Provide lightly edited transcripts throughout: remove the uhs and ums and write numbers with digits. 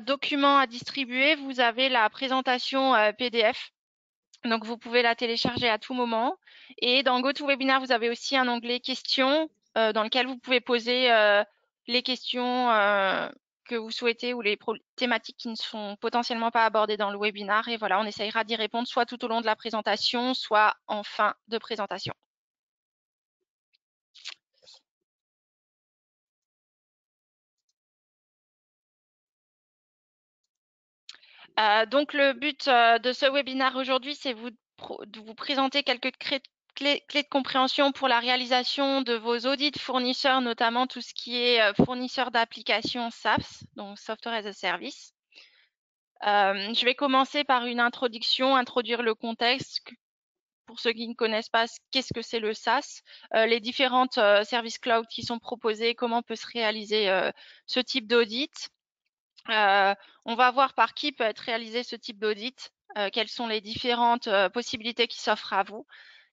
documents à distribuer, vous avez la présentation PDF. Donc, vous pouvez la télécharger à tout moment. Et dans GoToWebinar, vous avez aussi un onglet questions dans lequel vous pouvez poser les questions que vous souhaitez ou les thématiques qui ne sont potentiellement pas abordées dans le webinar. Et voilà, on essayera d'y répondre soit tout au long de la présentation, soit en fin de présentation. Donc, le but de ce webinaire aujourd'hui, c'est de vous présenter quelques clés de compréhension pour la réalisation de vos audits fournisseurs, notamment tout ce qui est fournisseur d'applications SaaS, donc Software as a Service. Je vais commencer par une introduction, introduire le contexte. Pour ceux qui ne connaissent pas, qu'est-ce que c'est le SaaS, les différentes services cloud qui sont proposés, comment peut se réaliser ce type d'audit. On va voir par qui peut être réalisé ce type d'audit, quelles sont les différentes possibilités qui s'offrent à vous,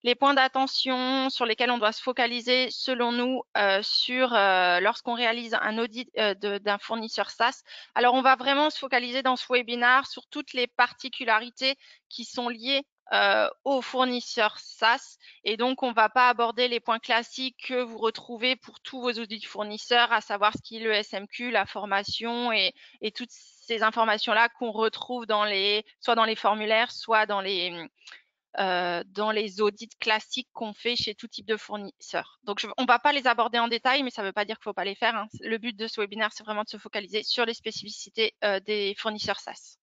les points d'attention sur lesquels on doit se focaliser selon nous lorsqu'on réalise un audit d'un fournisseur SaaS. Alors, on va vraiment se focaliser dans ce webinaire sur toutes les particularités qui sont liées aux fournisseurs SaaS. Et donc, on ne va pas aborder les points classiques que vous retrouvez pour tous vos audits fournisseurs, à savoir ce qui est le SMQ, la formation et toutes ces informations-là qu'on retrouve soit dans les formulaires, soit dans les audits classiques qu'on fait chez tout type de fournisseur. Donc, on ne va pas les aborder en détail, mais ça ne veut pas dire qu'il ne faut pas les faire, hein. Le but de ce webinaire, c'est vraiment de se focaliser sur les spécificités des fournisseurs SaaS.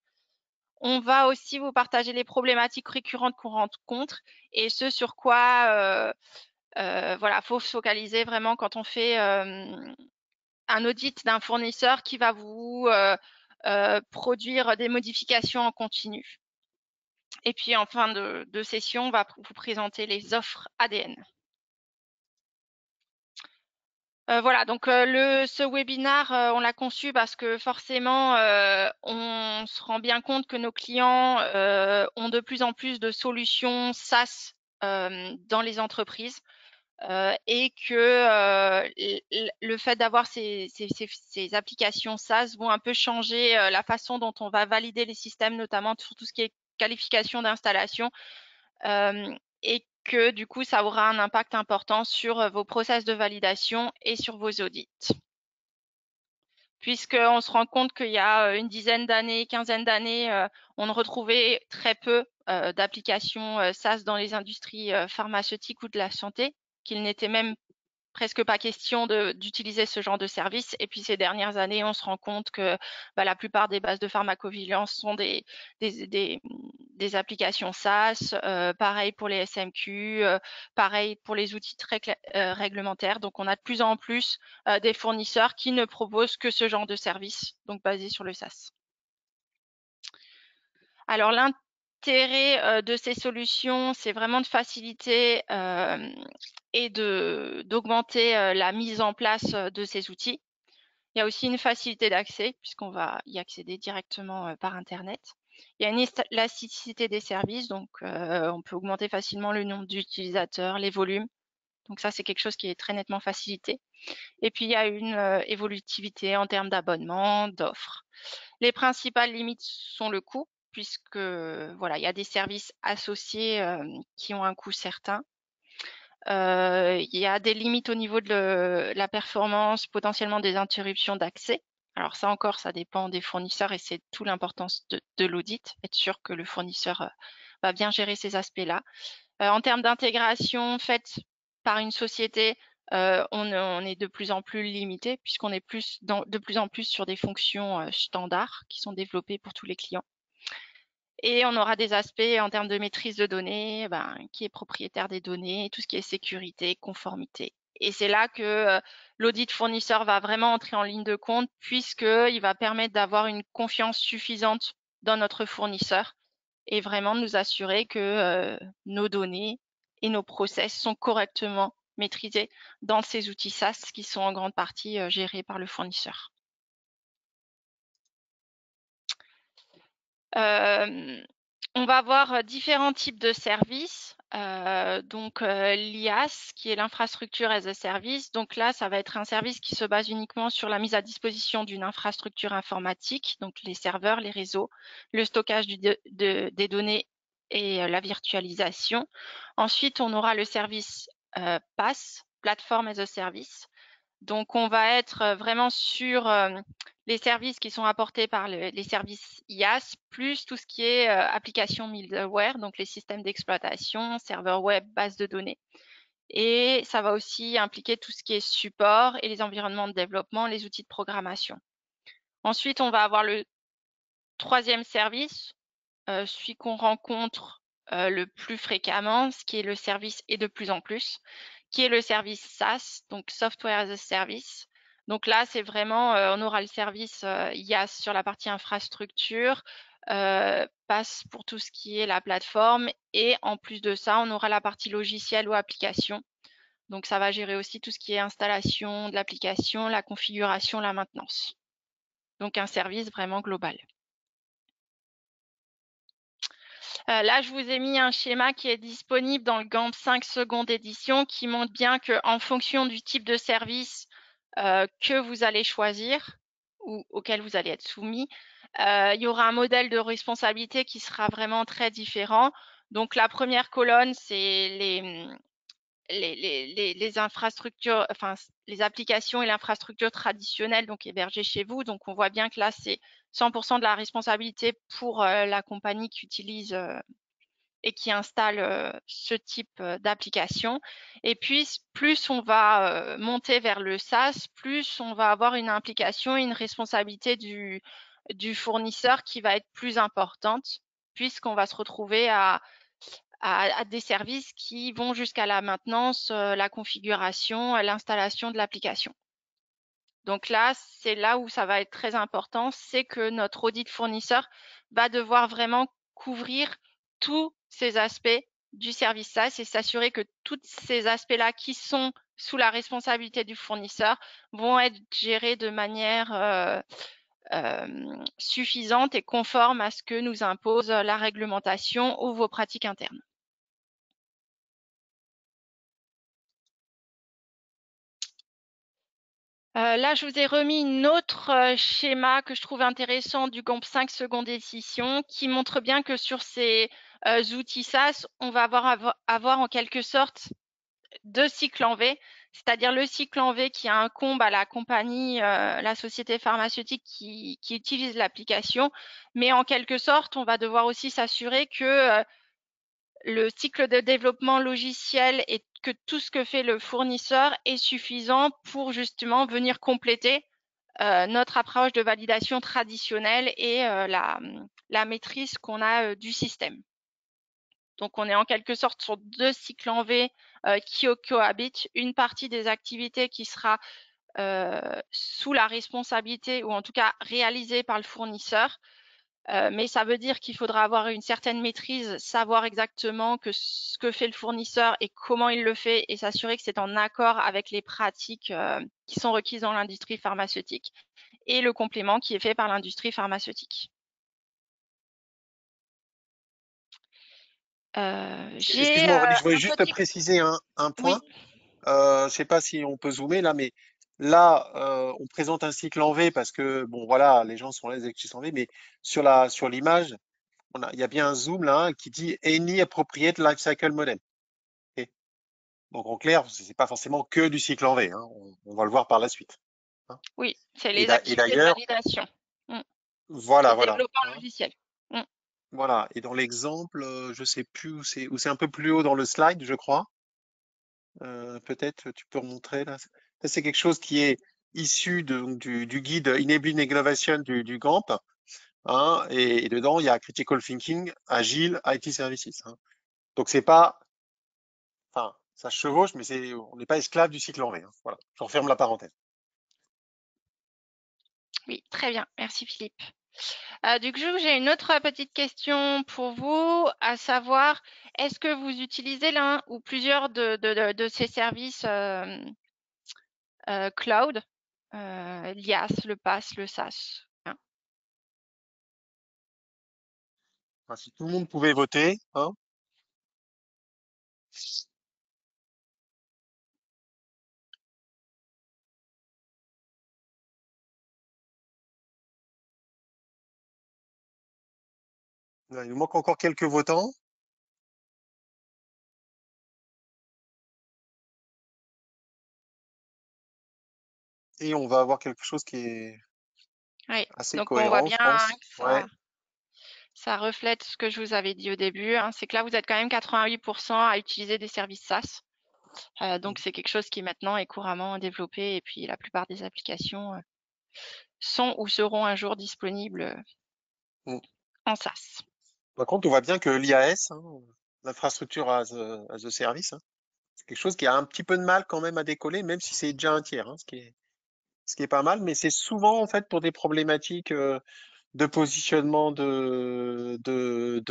On va aussi vous partager les problématiques récurrentes qu'on rencontre et ce sur quoi voilà, faut se focaliser vraiment quand on fait un audit d'un fournisseur qui va vous produire des modifications en continu. Et puis en fin de session, on va vous présenter les offres ADN. Voilà, donc ce webinaire, on l'a conçu parce que forcément, on se rend bien compte que nos clients ont de plus en plus de solutions SaaS dans les entreprises et que le fait d'avoir ces applications SaaS vont un peu changer la façon dont on va valider les systèmes, notamment sur tout ce qui est qualification d'installation. Et que du coup, ça aura un impact important sur vos process de validation et sur vos audits. Puisqu'on se rend compte qu'il y a une dizaine d'années, quinzaine d'années, on ne retrouvait très peu d'applications SaaS dans les industries pharmaceutiques ou de la santé, qu'il n'était même presque pas question d'utiliser ce genre de service. Et puis ces dernières années, on se rend compte que la plupart des bases de pharmacovigilance sont des applications SaaS, pareil pour les SMQ, pareil pour les outils très réglementaires. Donc on a de plus en plus des fournisseurs qui ne proposent que ce genre de service, donc basé sur le SaaS. Alors l'intérêt de ces solutions, c'est vraiment de faciliter et d'augmenter la mise en place de ces outils. Il y a aussi une facilité d'accès puisqu'on va y accéder directement par Internet. Il y a une élasticité des services, donc on peut augmenter facilement le nombre d'utilisateurs, les volumes. Donc ça, c'est quelque chose qui est très nettement facilité. Et puis, il y a une évolutivité en termes d'abonnement, d'offres. Les principales limites sont le coût, puisque voilà, il y a des services associés qui ont un coût certain. Il y a des limites au niveau de la performance, potentiellement des interruptions d'accès. Alors ça encore, ça dépend des fournisseurs et c'est toute l'importance de l'audit, être sûr que le fournisseur va bien gérer ces aspects-là. En termes d'intégration faite par une société, on est de plus en plus limité puisqu'on est de plus en plus sur des fonctions standards qui sont développées pour tous les clients. Et on aura des aspects en termes de maîtrise de données, qui est propriétaire des données, tout ce qui est sécurité, conformité. Et c'est là que l'audit fournisseur va vraiment entrer en ligne de compte puisqu'il va permettre d'avoir une confiance suffisante dans notre fournisseur et vraiment nous assurer que nos données et nos process sont correctement maîtrisés dans ces outils SaaS qui sont en grande partie gérés par le fournisseur. On va avoir différents types de services. l'IaaS, qui est l'infrastructure as a service. Donc là, ça va être un service qui se base uniquement sur la mise à disposition d'une infrastructure informatique, donc les serveurs, les réseaux, le stockage des données et la virtualisation. Ensuite, on aura le service PaaS, Platform as a Service. Donc, on va être vraiment sur les services qui sont apportés par les services IaaS, plus tout ce qui est application middleware, donc les systèmes d'exploitation, serveurs web, bases de données. Et ça va aussi impliquer tout ce qui est support et les environnements de développement, les outils de programmation. Ensuite, on va avoir le troisième service, celui qu'on rencontre le plus fréquemment, ce qui est le service et de plus en plus, qui est le service SaaS, donc Software as a Service. Donc là, c'est vraiment, on aura le service IaaS sur la partie infrastructure, passe pour tout ce qui est la plateforme, et en plus de ça, on aura la partie logicielle ou application. Donc ça va gérer aussi tout ce qui est installation de l'application, la configuration, la maintenance. Donc un service vraiment global. Là, je vous ai mis un schéma qui est disponible dans le GAMP 5 seconde édition qui montre bien qu'en fonction du type de service que vous allez choisir ou auquel vous allez être soumis, il y aura un modèle de responsabilité qui sera vraiment très différent. Donc, la première colonne, c'est les infrastructures, enfin les applications et l'infrastructure traditionnelle, donc hébergées chez vous. Donc, on voit bien que là, c'est 100% de la responsabilité pour la compagnie qui utilise et qui installe ce type d'application. Et puis, plus on va monter vers le SaaS, plus on va avoir une implication et une responsabilité du fournisseur qui va être plus importante, puisqu'on va se retrouver à des services qui vont jusqu'à la maintenance, la configuration, l'installation de l'application. Donc là, c'est là où ça va être très important, c'est que notre audit fournisseur va devoir vraiment couvrir tous ces aspects du service SaaS et s'assurer que tous ces aspects-là qui sont sous la responsabilité du fournisseur vont être gérés de manière suffisante et conforme à ce que nous impose la réglementation ou vos pratiques internes. Là, je vous ai remis une autre schéma que je trouve intéressant du GAMP 5 seconde édition qui montre bien que sur ces outils SaaS, on va avoir en quelque sorte deux cycles en V, c'est-à-dire le cycle en V qui incombe à la compagnie, la société pharmaceutique qui utilise l'application, mais en quelque sorte, on va devoir aussi s'assurer que le cycle de développement logiciel et que tout ce que fait le fournisseur est suffisant pour justement venir compléter notre approche de validation traditionnelle et la maîtrise qu'on a du système. Donc, on est en quelque sorte sur deux cycles en V qui cohabitent. Une partie des activités qui sera sous la responsabilité ou en tout cas réalisée par le fournisseur. Mais ça veut dire qu'il faudra avoir une certaine maîtrise, savoir exactement ce que fait le fournisseur et comment il le fait et s'assurer que c'est en accord avec les pratiques qui sont requises dans l'industrie pharmaceutique et le complément qui est fait par l'industrie pharmaceutique. Excuse-moi, Aurélie, je voulais juste préciser un Oui, point. Je ne sais pas si on peut zoomer là, mais là, on présente un cycle en V parce que, bon, voilà, les gens sont à l'aise avec le cycle en V, mais sur l'image, il y a bien un zoom là qui dit Any Appropriate Life Cycle Model. Ok. Donc, en clair, c'est pas forcément que du cycle en V, hein. On va le voir par la suite, hein. oui, c'est Et les activités de d'ailleurs, validation mm, et voilà, de voilà, développement hein. logiciel. Mm. Voilà. Et dans l'exemple, je sais plus où c'est un peu plus haut dans le slide, je crois. Peut-être tu peux remontrer là. Ça, c'est quelque chose qui est issu du guide Enabling Innovation du GAMP, hein, et dedans il y a Critical Thinking, Agile, IT Services, hein. Donc c'est pas, enfin, ça se chevauche, mais on n'est pas esclave du cycle en V, hein. Voilà, je referme la parenthèse. Oui, très bien. Merci Philippe. Du coup, j'ai une autre petite question pour vous, à savoir, est-ce que vous utilisez l'un ou plusieurs de ces services cloud, l'IaaS, le PaaS, le SaaS? Hein. Enfin, si tout le monde pouvait voter, hein, Là, il nous manque encore quelques votants et on va avoir quelque chose qui est Oui, assez donc on voit cohérent, bien je hein, pense. que Ouais. ça reflète ce que je vous avais dit au début, hein, c'est que là, vous êtes quand même 88% à utiliser des services SaaS. Donc c'est quelque chose qui maintenant est couramment développé et puis la plupart des applications sont ou seront un jour disponibles Mm. en SaaS. Par contre, on voit bien que l'IaaS, hein, l'infrastructure as a service, hein, c'est quelque chose qui a un petit peu de mal quand même à décoller, même si c'est déjà un tiers, hein, ce qui est pas mal, mais c'est souvent en fait pour des problématiques de positionnement de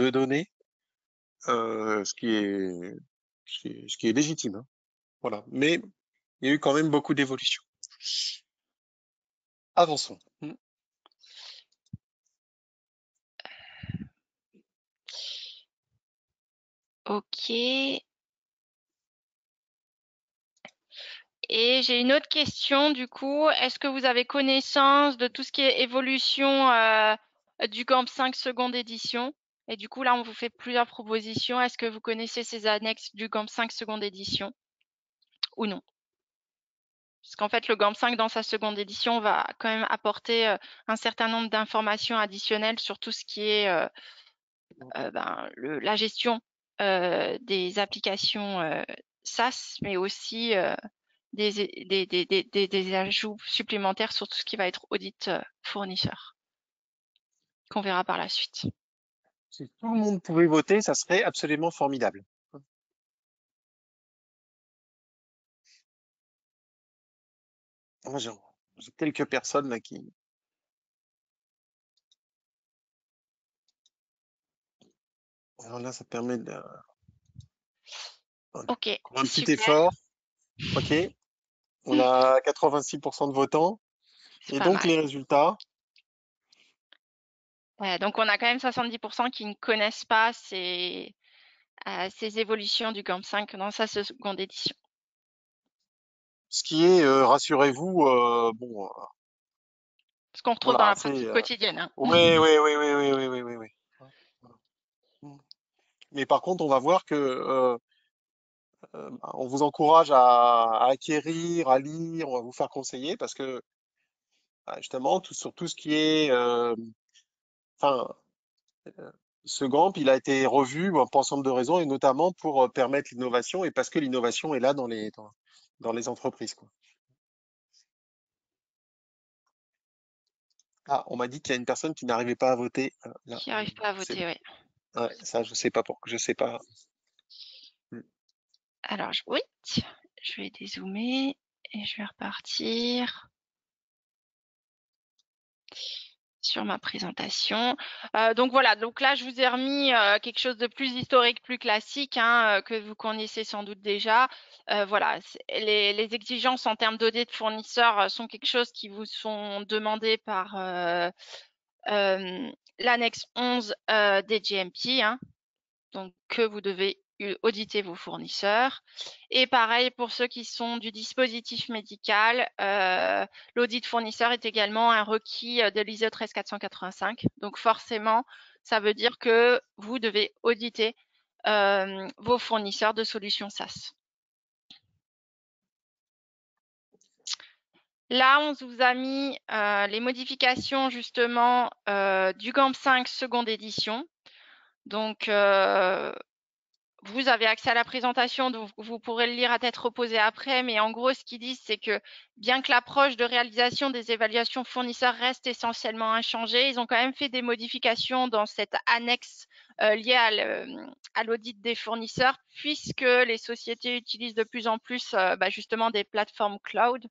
données, ce qui est, ce qui est légitime, hein. Voilà. Mais il y a eu quand même beaucoup d'évolutions. Avançons. Mm. Ok. Et j'ai une autre question du coup. Est-ce que vous avez connaissance de tout ce qui est évolution du GAMP 5 seconde édition? Et du coup, là, on vous fait plusieurs propositions. Est-ce que vous connaissez ces annexes du GAMP 5 seconde édition ou non? Parce qu'en fait, le GAMP 5 dans sa seconde édition va quand même apporter un certain nombre d'informations additionnelles sur tout ce qui est la gestion des applications SaaS, mais aussi des ajouts supplémentaires sur tout ce qui va être audit fournisseur, qu'on verra par la suite. Si tout le monde pouvait voter, ça serait absolument formidable. Moi, j'ai quelques personnes là qui. Alors là, ça permet de. Voilà. Ok, Encore un petit super, effort. OK. On a 86% de votants. c'est Et pas donc, mal. les résultats. Donc on a quand même 70% qui ne connaissent pas ces évolutions du GAMP 5 dans sa seconde édition. Ce qui est, rassurez-vous, bon, Ce qu'on retrouve dans voilà, la c'est. pratique quotidienne. Hein. Oui, oui, oui, oui, oui, oui, oui, oui, oui. Voilà. Mm. Mais par contre, on va voir que on vous encourage à acquérir, à lire, on va vous faire conseiller parce que justement, sur tout ce qui est, enfin, ce GAMP, il a été revu bon, pour un ensemble de raisons et notamment pour permettre l'innovation et parce que l'innovation est là dans les entreprises, quoi. Ah, on m'a dit qu'il y a une personne qui n'arrivait pas à voter. Là, Qui n'arrivent pas à c'est, voter, oui. ouais, ça, je sais pas pourquoi, je sais pas. Hmm. Alors, oui, je vais dézoomer et je vais repartir sur ma présentation. Donc voilà, donc là, je vous ai remis quelque chose de plus historique, plus classique, hein, que vous connaissez sans doute déjà. Voilà, les exigences en termes d'audit fournisseur sont quelque chose qui vous sont demandées par l'annexe 11 des GMP, hein, donc que vous devez auditer vos fournisseurs. Et pareil pour ceux qui sont du dispositif médical, l'audit fournisseur est également un requis de l'ISO 13485. Donc forcément, ça veut dire que vous devez auditer vos fournisseurs de solutions SaaS. Là, on vous a mis les modifications justement du GAMP 5 seconde édition. Donc, vous avez accès à la présentation, donc vous pourrez le lire à tête reposée après, mais en gros, ce qu'ils disent, c'est que bien que l'approche de réalisation des évaluations fournisseurs reste essentiellement inchangée, ils ont quand même fait des modifications dans cette annexe liée à l'audit des fournisseurs, puisque les sociétés utilisent de plus en plus justement des plateformes cloud,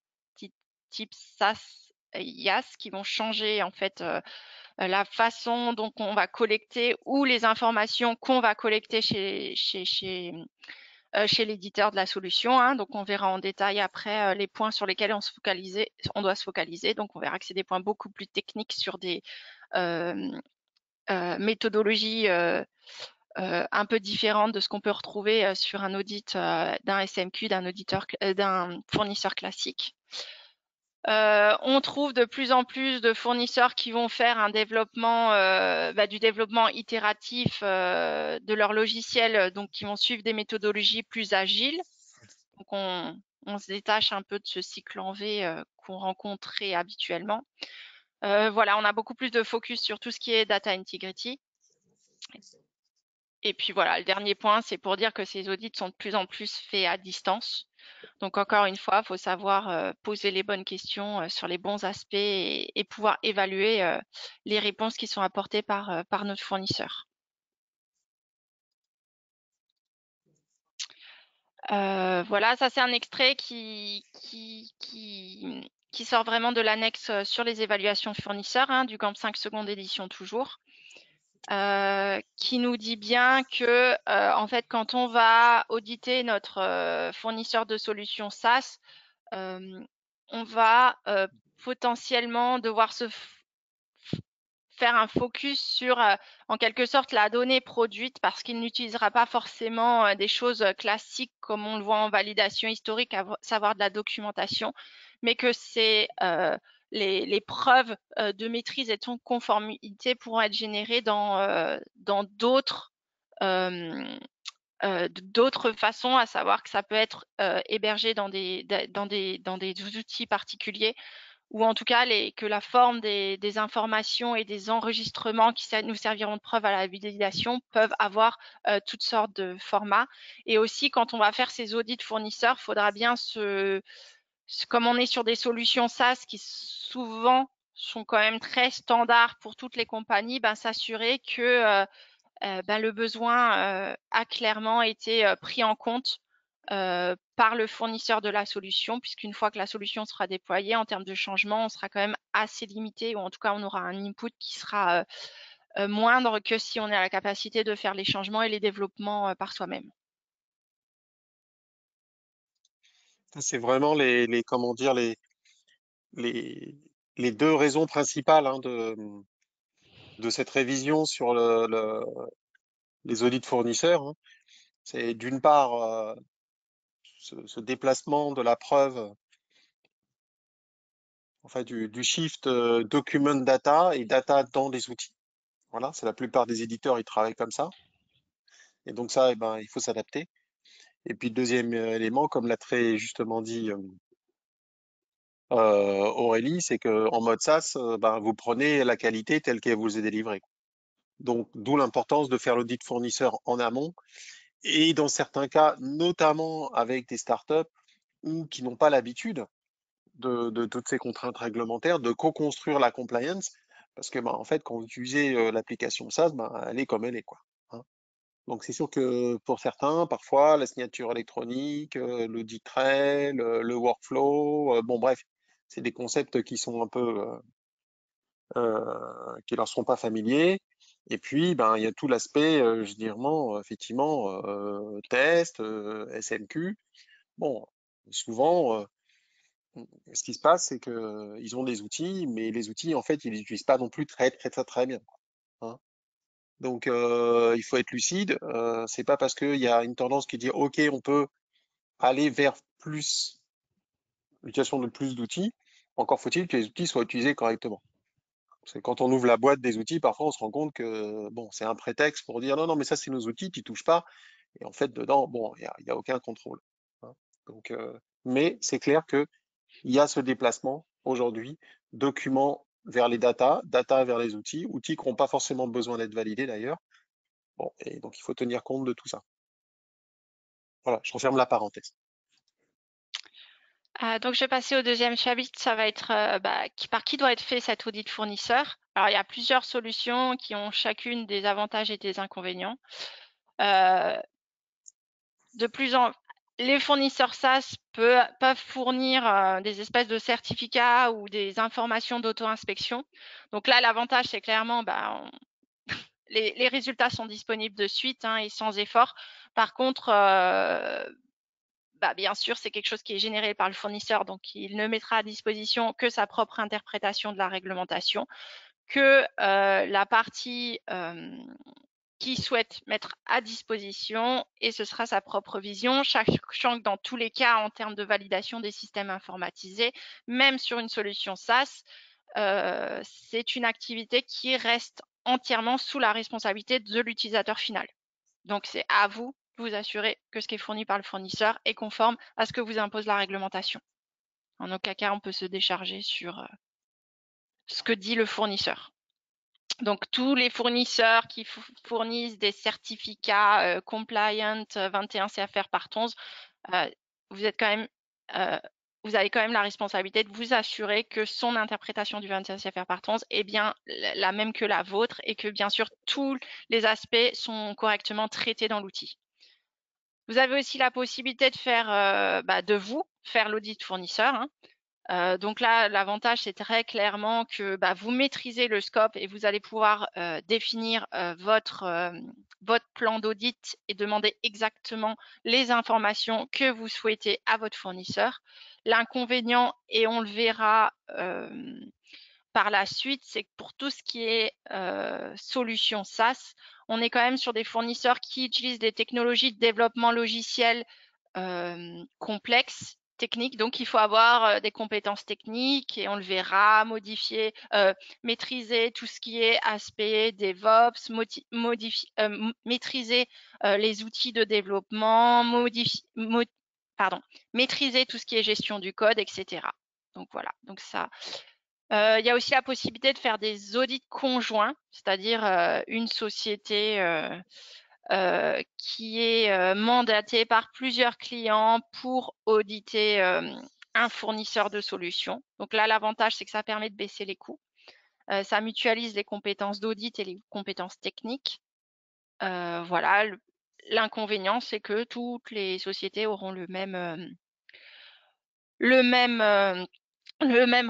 type SaaS, IaaS, qui vont changer en fait la façon dont on va collecter ou les informations qu'on va collecter chez l'éditeur de la solution. Hein. Donc, on verra en détail après les points sur lesquels on doit se focaliser. Donc, on verra que c'est des points beaucoup plus techniques sur des méthodologies un peu différente de ce qu'on peut retrouver sur un audit d'un SMQ, d'un fournisseur classique. On trouve de plus en plus de fournisseurs qui vont faire un développement, du développement itératif de leur logiciel, donc qui vont suivre des méthodologies plus agiles. Donc on se détache un peu de ce cycle en V qu'on rencontrait habituellement. Voilà, on a beaucoup plus de focus sur tout ce qui est data integrity. Et puis voilà, le dernier point, c'est pour dire que ces audits sont de plus en plus faits à distance. Donc encore une fois, il faut savoir poser les bonnes questions sur les bons aspects et pouvoir évaluer les réponses qui sont apportées par notre fournisseur. Voilà, ça c'est un extrait qui sort vraiment de l'annexe sur les évaluations fournisseurs, hein, du GAMP 5 seconde édition toujours. Qui nous dit bien que en fait, quand on va auditer notre fournisseur de solutions SaaS, on va potentiellement devoir faire un focus sur, en quelque sorte, la donnée produite parce qu'il n'utilisera pas forcément des choses classiques comme on le voit en validation historique, à savoir de la documentation, mais que c'est les preuves de maîtrise et de conformité pourront être générées dans d'autres façons, à savoir que ça peut être hébergé dans des outils particuliers, ou en tout cas que la forme des informations et des enregistrements qui nous serviront de preuve à la validation peuvent avoir toutes sortes de formats. Et aussi, quand on va faire ces audits fournisseurs, il faudra bien comme on est sur des solutions SaaS qui souvent sont quand même très standards pour toutes les compagnies, s'assurer que le besoin a clairement été pris en compte par le fournisseur de la solution, puisqu'une fois que la solution sera déployée, en termes de changement, on sera quand même assez limité, ou en tout cas, on aura un input qui sera moindre que si on a la capacité de faire les changements et les développements par soi-même. C'est vraiment comment dire, les, les deux raisons principales hein, de cette révision sur les audits fournisseurs, hein. C'est d'une part ce déplacement de la preuve, enfin du shift document data et data dans des outils. Voilà, c'est la plupart des éditeurs, ils travaillent comme ça. Et donc ça, eh ben, il faut s'adapter. Et puis le deuxième élément, comme l'a très justement dit Aurélie, c'est que en mode SaaS, ben, vous prenez la qualité telle qu'elle vous est délivrée. Donc d'où l'importance de faire l'audit fournisseur en amont et dans certains cas, notamment avec des startups ou qui n'ont pas l'habitude de toutes ces contraintes réglementaires, de co-construire la compliance, parce que ben, en fait, quand vous utilisez l'application SaaS, ben, elle est comme elle est, quoi. Hein. Donc c'est sûr que pour certains, parfois, la signature électronique, l'audit trail, le workflow, bon bref, c'est des concepts qui sont un peu qui leur sont pas familiers. Et puis, ben, il y a tout l'aspect, je dirais, effectivement, test, SMQ. Bon, souvent, ce qui se passe, c'est que ils ont des outils, mais les outils, en fait, ils les utilisent pas non plus très bien. Hein. Donc, il faut être lucide. C'est pas parce qu'il y a une tendance qui dit, OK, on peut aller vers l'utilisation de plus d'outils. Encore faut-il que les outils soient utilisés correctement. Parce que quand on ouvre la boîte des outils, parfois on se rend compte que bon, c'est un prétexte pour dire non, non, mais ça c'est nos outils, tu touches pas. Et en fait, dedans, bon, il y a aucun contrôle. Hein. Donc, mais c'est clair que il y a ce déplacement aujourd'hui, documents vers les data, data vers les outils, outils qui n'ont pas forcément besoin d'être validés d'ailleurs. Bon, et donc il faut tenir compte de tout ça. Voilà, je referme la parenthèse. Donc je vais passer au deuxième chapitre, ça va être par qui doit être fait cet audit fournisseur. Alors il y a plusieurs solutions qui ont chacune des avantages et des inconvénients. Euh, de plus en Les fournisseurs SaaS peuvent fournir des espèces de certificats ou des informations d'auto-inspection. Donc là, l'avantage, c'est clairement, les résultats sont disponibles de suite hein, et sans effort. Par contre, bien sûr, c'est quelque chose qui est généré par le fournisseur, donc il ne mettra à disposition que sa propre interprétation de la réglementation, que la partie qu'il souhaite mettre à disposition et ce sera sa propre vision, sachant que dans tous les cas, en termes de validation des systèmes informatisés, même sur une solution SaaS, c'est une activité qui reste entièrement sous la responsabilité de l'utilisateur final. Donc, c'est à vous de vous assurer que ce qui est fourni par le fournisseur est conforme à ce que vous impose la réglementation. En aucun cas, on peut se décharger sur ce que dit le fournisseur. Donc, tous les fournisseurs qui fournissent des certificats compliant 21 CFR part 11, vous êtes quand même, vous avez quand même la responsabilité de vous assurer que son interprétation du 21 CFR part 11 est bien la même que la vôtre et que bien sûr tous les aspects sont correctement traités dans l'outil. Vous avez aussi la possibilité de faire, de vous faire l'audit fournisseur. Donc là, l'avantage, c'est très clairement que vous maîtrisez le scope et vous allez pouvoir définir votre plan d'audit et demander exactement les informations que vous souhaitez à votre fournisseur. L'inconvénient, et on le verra par la suite, c'est que pour tout ce qui est solution SaaS, on est quand même sur des fournisseurs qui utilisent des technologies de développement logiciel complexes, techniques. Donc, il faut avoir des compétences techniques et on le verra, maîtriser tout ce qui est aspect DevOps, maîtriser les outils de développement, maîtriser tout ce qui est gestion du code, etc. Donc, voilà. Donc, ça. Il y a aussi la possibilité de faire des audits conjoints, c'est-à-dire une société qui est mandatée par plusieurs clients pour auditer un fournisseur de solutions. Donc là, l'avantage, c'est que ça permet de baisser les coûts. Ça mutualise les compétences d'audit et les compétences techniques. Voilà. L'inconvénient, c'est que toutes les sociétés auront le même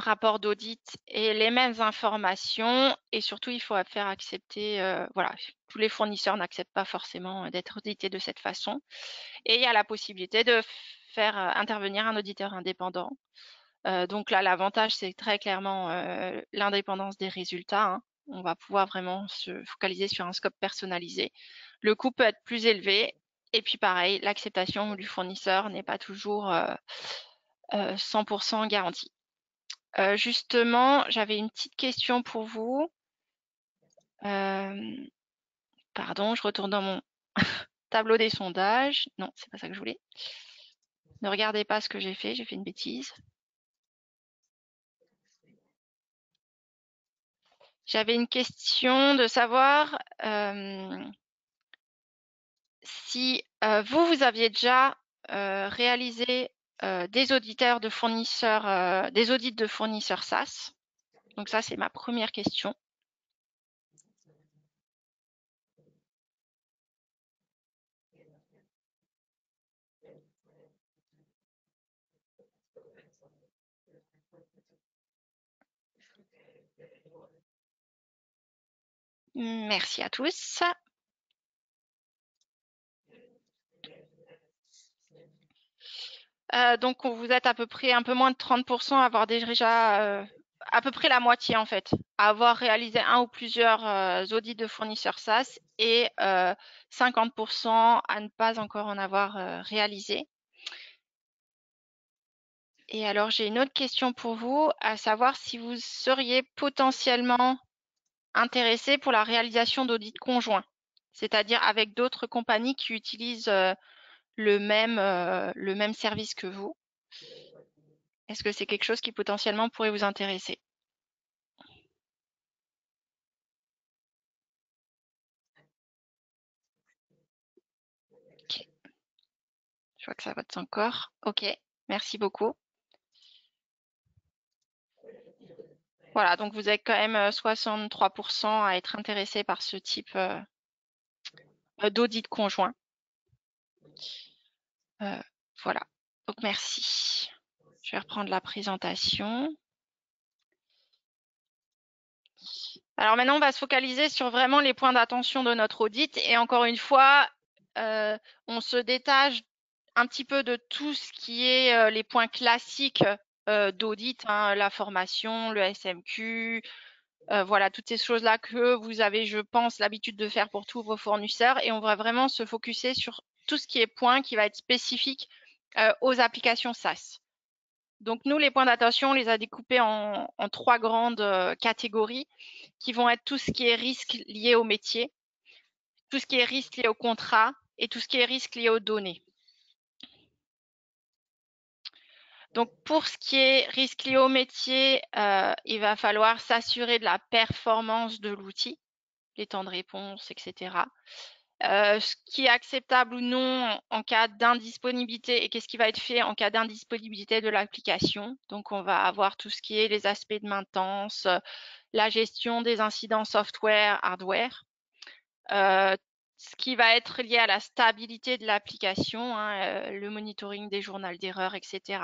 rapport d'audit et les mêmes informations. Et surtout, il faut faire accepter, tous les fournisseurs n'acceptent pas forcément d'être audités de cette façon. Et il y a la possibilité de faire intervenir un auditeur indépendant. Donc là, l'avantage, c'est très clairement l'indépendance des résultats. On va pouvoir vraiment se focaliser sur un scope personnalisé. Le coût peut être plus élevé. Et puis pareil, l'acceptation du fournisseur n'est pas toujours 100% garantie. Justement, j'avais une petite question pour vous. Pardon, je retourne dans mon tableau des sondages. Non, c'est pas ça que je voulais. Ne regardez pas ce que j'ai fait une bêtise. J'avais une question de savoir si vous aviez déjà réalisé des auditeurs de fournisseurs, des audits de fournisseurs SaaS. Donc ça, c'est ma première question. Merci à tous. Donc vous êtes à peu près un peu moins de 30% à avoir déjà à peu près la moitié en fait, à avoir réalisé un ou plusieurs audits de fournisseurs SaaS et 50% à ne pas encore en avoir réalisé. Et alors j'ai une autre question pour vous, à savoir si vous seriez potentiellement intéressé pour la réalisation d'audits conjoints, c'est-à-dire avec d'autres compagnies qui utilisent le même service que vous. Est-ce que c'est quelque chose qui potentiellement pourrait vous intéresser? Ok. Je vois que ça vote encore. Ok, merci beaucoup. Voilà, donc vous êtes quand même 63% à être intéressé par ce type d'audit conjoint. Voilà, donc merci. Je vais reprendre la présentation. Alors maintenant, on va se focaliser sur vraiment les points d'attention de notre audit. Et encore une fois, on se détache un petit peu de tout ce qui est les points classiques d'audit, la formation, le SMQ, Voilà, toutes ces choses-là que vous avez, je pense, l'habitude de faire pour tous vos fournisseurs, et on va vraiment se focuser sur tout ce qui est point qui va être spécifique aux applications SaaS. Donc nous, les points d'attention, on les a découpés en 3 grandes catégories qui vont être tout ce qui est risque lié au métier, tout ce qui est risque lié au contrat et tout ce qui est risque lié aux données. Donc pour ce qui est risque lié au métier, il va falloir s'assurer de la performance de l'outil, les temps de réponse, etc. Ce qui est acceptable ou non en cas d'indisponibilité et qu'est-ce qui va être fait en cas d'indisponibilité de l'application. Donc on va avoir tout ce qui est les aspects de maintenance, la gestion des incidents software, hardware, ce qui va être lié à la stabilité de l'application, hein, le monitoring des journaux d'erreurs, etc.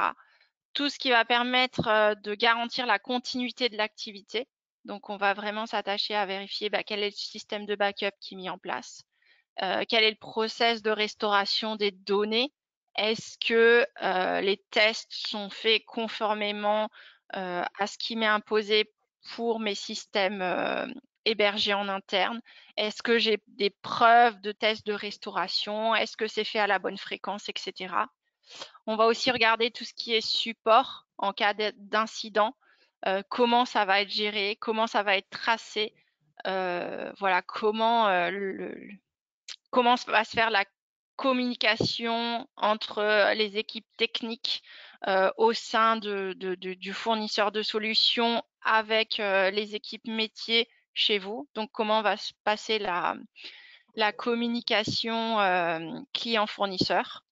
Tout ce qui va permettre de garantir la continuité de l'activité. Donc on va vraiment s'attacher à vérifier quel est le système de backup qui est mis en place. Quel est le process de restauration des données? Est-ce que les tests sont faits conformément à ce qui m'est imposé pour mes systèmes hébergés en interne? Est-ce que j'ai des preuves de tests de restauration? Est-ce que c'est fait à la bonne fréquence, etc. On va aussi regarder tout ce qui est support en cas d'incident, comment ça va être géré, comment ça va être tracé, voilà, comment va se faire la communication entre les équipes techniques au sein du fournisseur de solutions avec les équipes métiers chez vous. Donc, comment va se passer la communication client-fournisseur.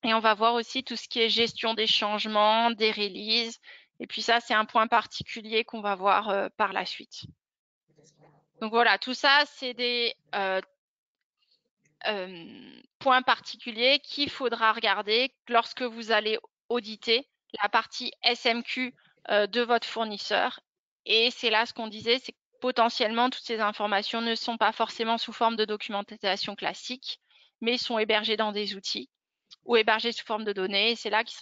Et on va voir aussi tout ce qui est gestion des changements, des releases. Et puis ça, c'est un point particulier qu'on va voir par la suite. Donc voilà, tout ça, c'est des point particulier qu'il faudra regarder lorsque vous allez auditer la partie SMQ de votre fournisseur. Et c'est là ce qu'on disait, c'est que potentiellement toutes ces informations ne sont pas forcément sous forme de documentation classique, mais sont hébergées dans des outils ou hébergées sous forme de données. Et c'est là qu'il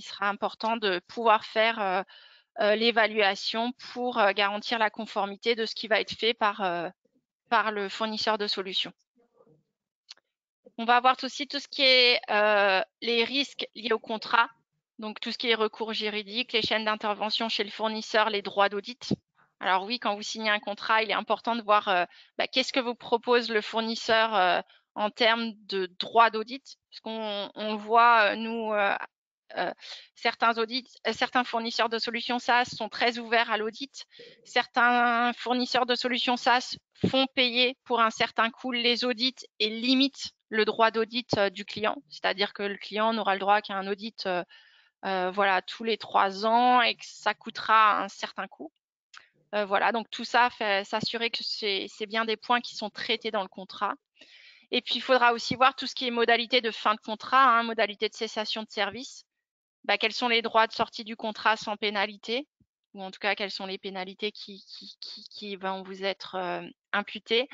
sera important de pouvoir faire l'évaluation pour garantir la conformité de ce qui va être fait par le fournisseur de solutions. On va voir aussi tout ce qui est les risques liés au contrat, donc tout ce qui est recours juridique, les chaînes d'intervention chez le fournisseur, les droits d'audit. Alors oui, quand vous signez un contrat, il est important de voir qu'est-ce que vous propose le fournisseur en termes de droits d'audit, parce qu'on voit, nous, certains fournisseurs de solutions SaaS sont très ouverts à l'audit. Certains fournisseurs de solutions SaaS font payer pour un certain coût les audits et limitent le droit d'audit du client, c'est-à-dire que le client n'aura le droit qu'à un audit voilà, tous les 3 ans et que ça coûtera un certain coût. Voilà, donc tout ça fait s'assurer que c'est bien des points qui sont traités dans le contrat. Et puis, il faudra aussi voir tout ce qui est modalité de fin de contrat, hein, modalité de cessation de service. Quels sont les droits de sortie du contrat sans pénalité, ou en tout cas, quelles sont les pénalités qui vont vous être imputées.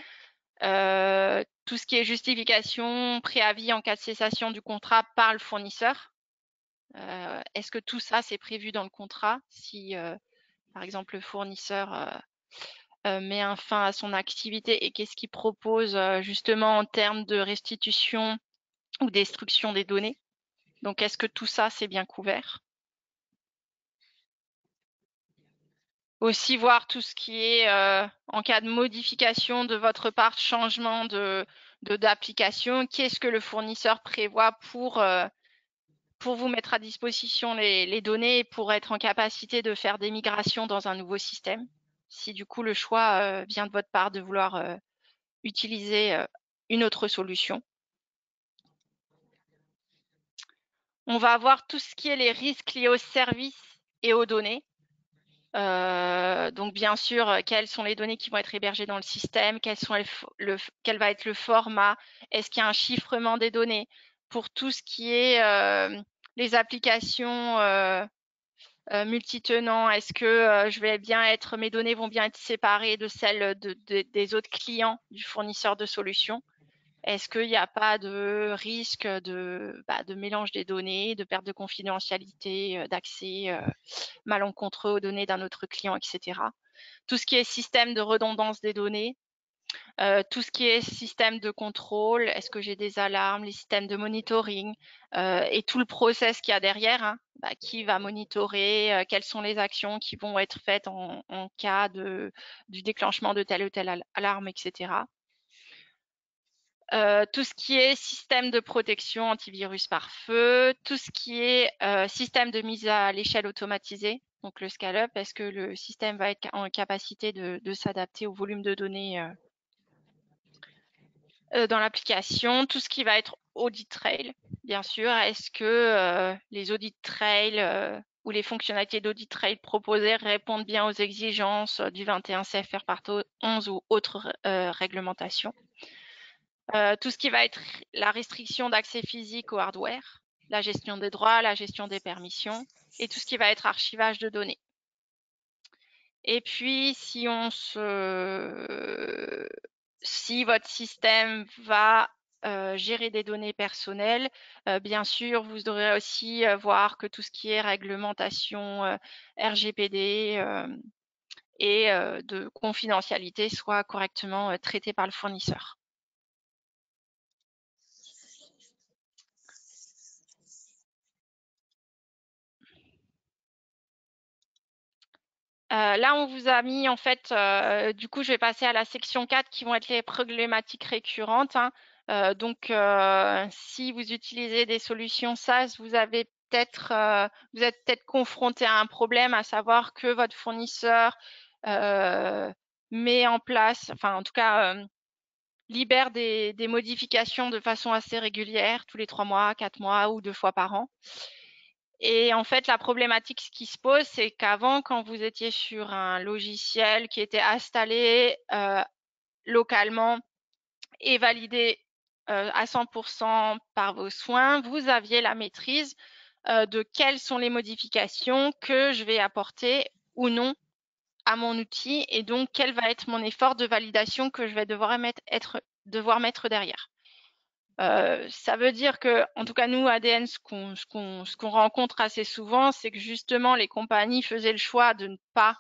Tout ce qui est justification, préavis en cas de cessation du contrat par le fournisseur. Est-ce que tout ça, c'est prévu dans le contrat? Si, par exemple, le fournisseur met un fin à son activité et qu'est-ce qu'il propose justement en termes de restitution ou destruction des données? Donc, est-ce que tout ça, c'est bien couvert? Aussi voir tout ce qui est en cas de modification de votre part, changement d'application, qu'est-ce que le fournisseur prévoit pour vous mettre à disposition les données pour être en capacité de faire des migrations dans un nouveau système. Si du coup le choix vient de votre part de vouloir utiliser une autre solution. On va avoir tout ce qui est les risques liés aux services et aux données. Donc bien sûr, quelles sont les données qui vont être hébergées dans le système, quel va être le format, est-ce qu'il y a un chiffrement des données pour tout ce qui est les applications multitenants, est-ce que mes données vont bien être séparées de celles des autres clients du fournisseur de solutions? Est-ce qu'il n'y a pas de risque de mélange des données, de perte de confidentialité, d'accès malencontreux aux données d'un autre client, etc. tout ce qui est système de redondance des données, tout ce qui est système de contrôle, est-ce que j'ai des alarmes, les systèmes de monitoring et tout le process qu'il y a derrière, hein, qui va monitorer, quelles sont les actions qui vont être faites en cas du déclenchement de telle ou telle alarme, etc. Tout ce qui est système de protection antivirus par feu, tout ce qui est système de mise à l'échelle automatisée, donc le scale-up, est-ce que le système va être en capacité de s'adapter au volume de données dans l'application, tout ce qui va être audit trail, bien sûr. Est-ce que les audit trail ou les fonctionnalités d'audit trail proposées répondent bien aux exigences du 21 CFR Part 11 ou autres réglementations? Tout ce qui va être la restriction d'accès physique au hardware, la gestion des droits, la gestion des permissions et tout ce qui va être archivage de données. Et puis, si votre système va gérer des données personnelles, bien sûr, vous devrez aussi voir que tout ce qui est réglementation RGPD et de confidentialité soit correctement traité par le fournisseur. Là, on vous a mis, en fait, du coup, je vais passer à la section 4 qui vont être les problématiques récurrentes, hein. Donc, si vous utilisez des solutions SaaS, vous êtes peut-être confronté à un problème, à savoir que votre fournisseur met en place, enfin, en tout cas, libère des modifications de façon assez régulière, tous les 3 mois, 4 mois ou 2 fois par an. Et en fait, la problématique qui se pose, c'est qu'avant, quand vous étiez sur un logiciel qui était installé localement et validé à 100% par vos soins, vous aviez la maîtrise de quelles sont les modifications que je vais apporter ou non à mon outil et donc quel va être mon effort de validation que je vais devoir mettre derrière. Ça veut dire que, en tout cas, nous, ADN, ce qu'on rencontre assez souvent, c'est que justement, les compagnies faisaient le choix de ne pas,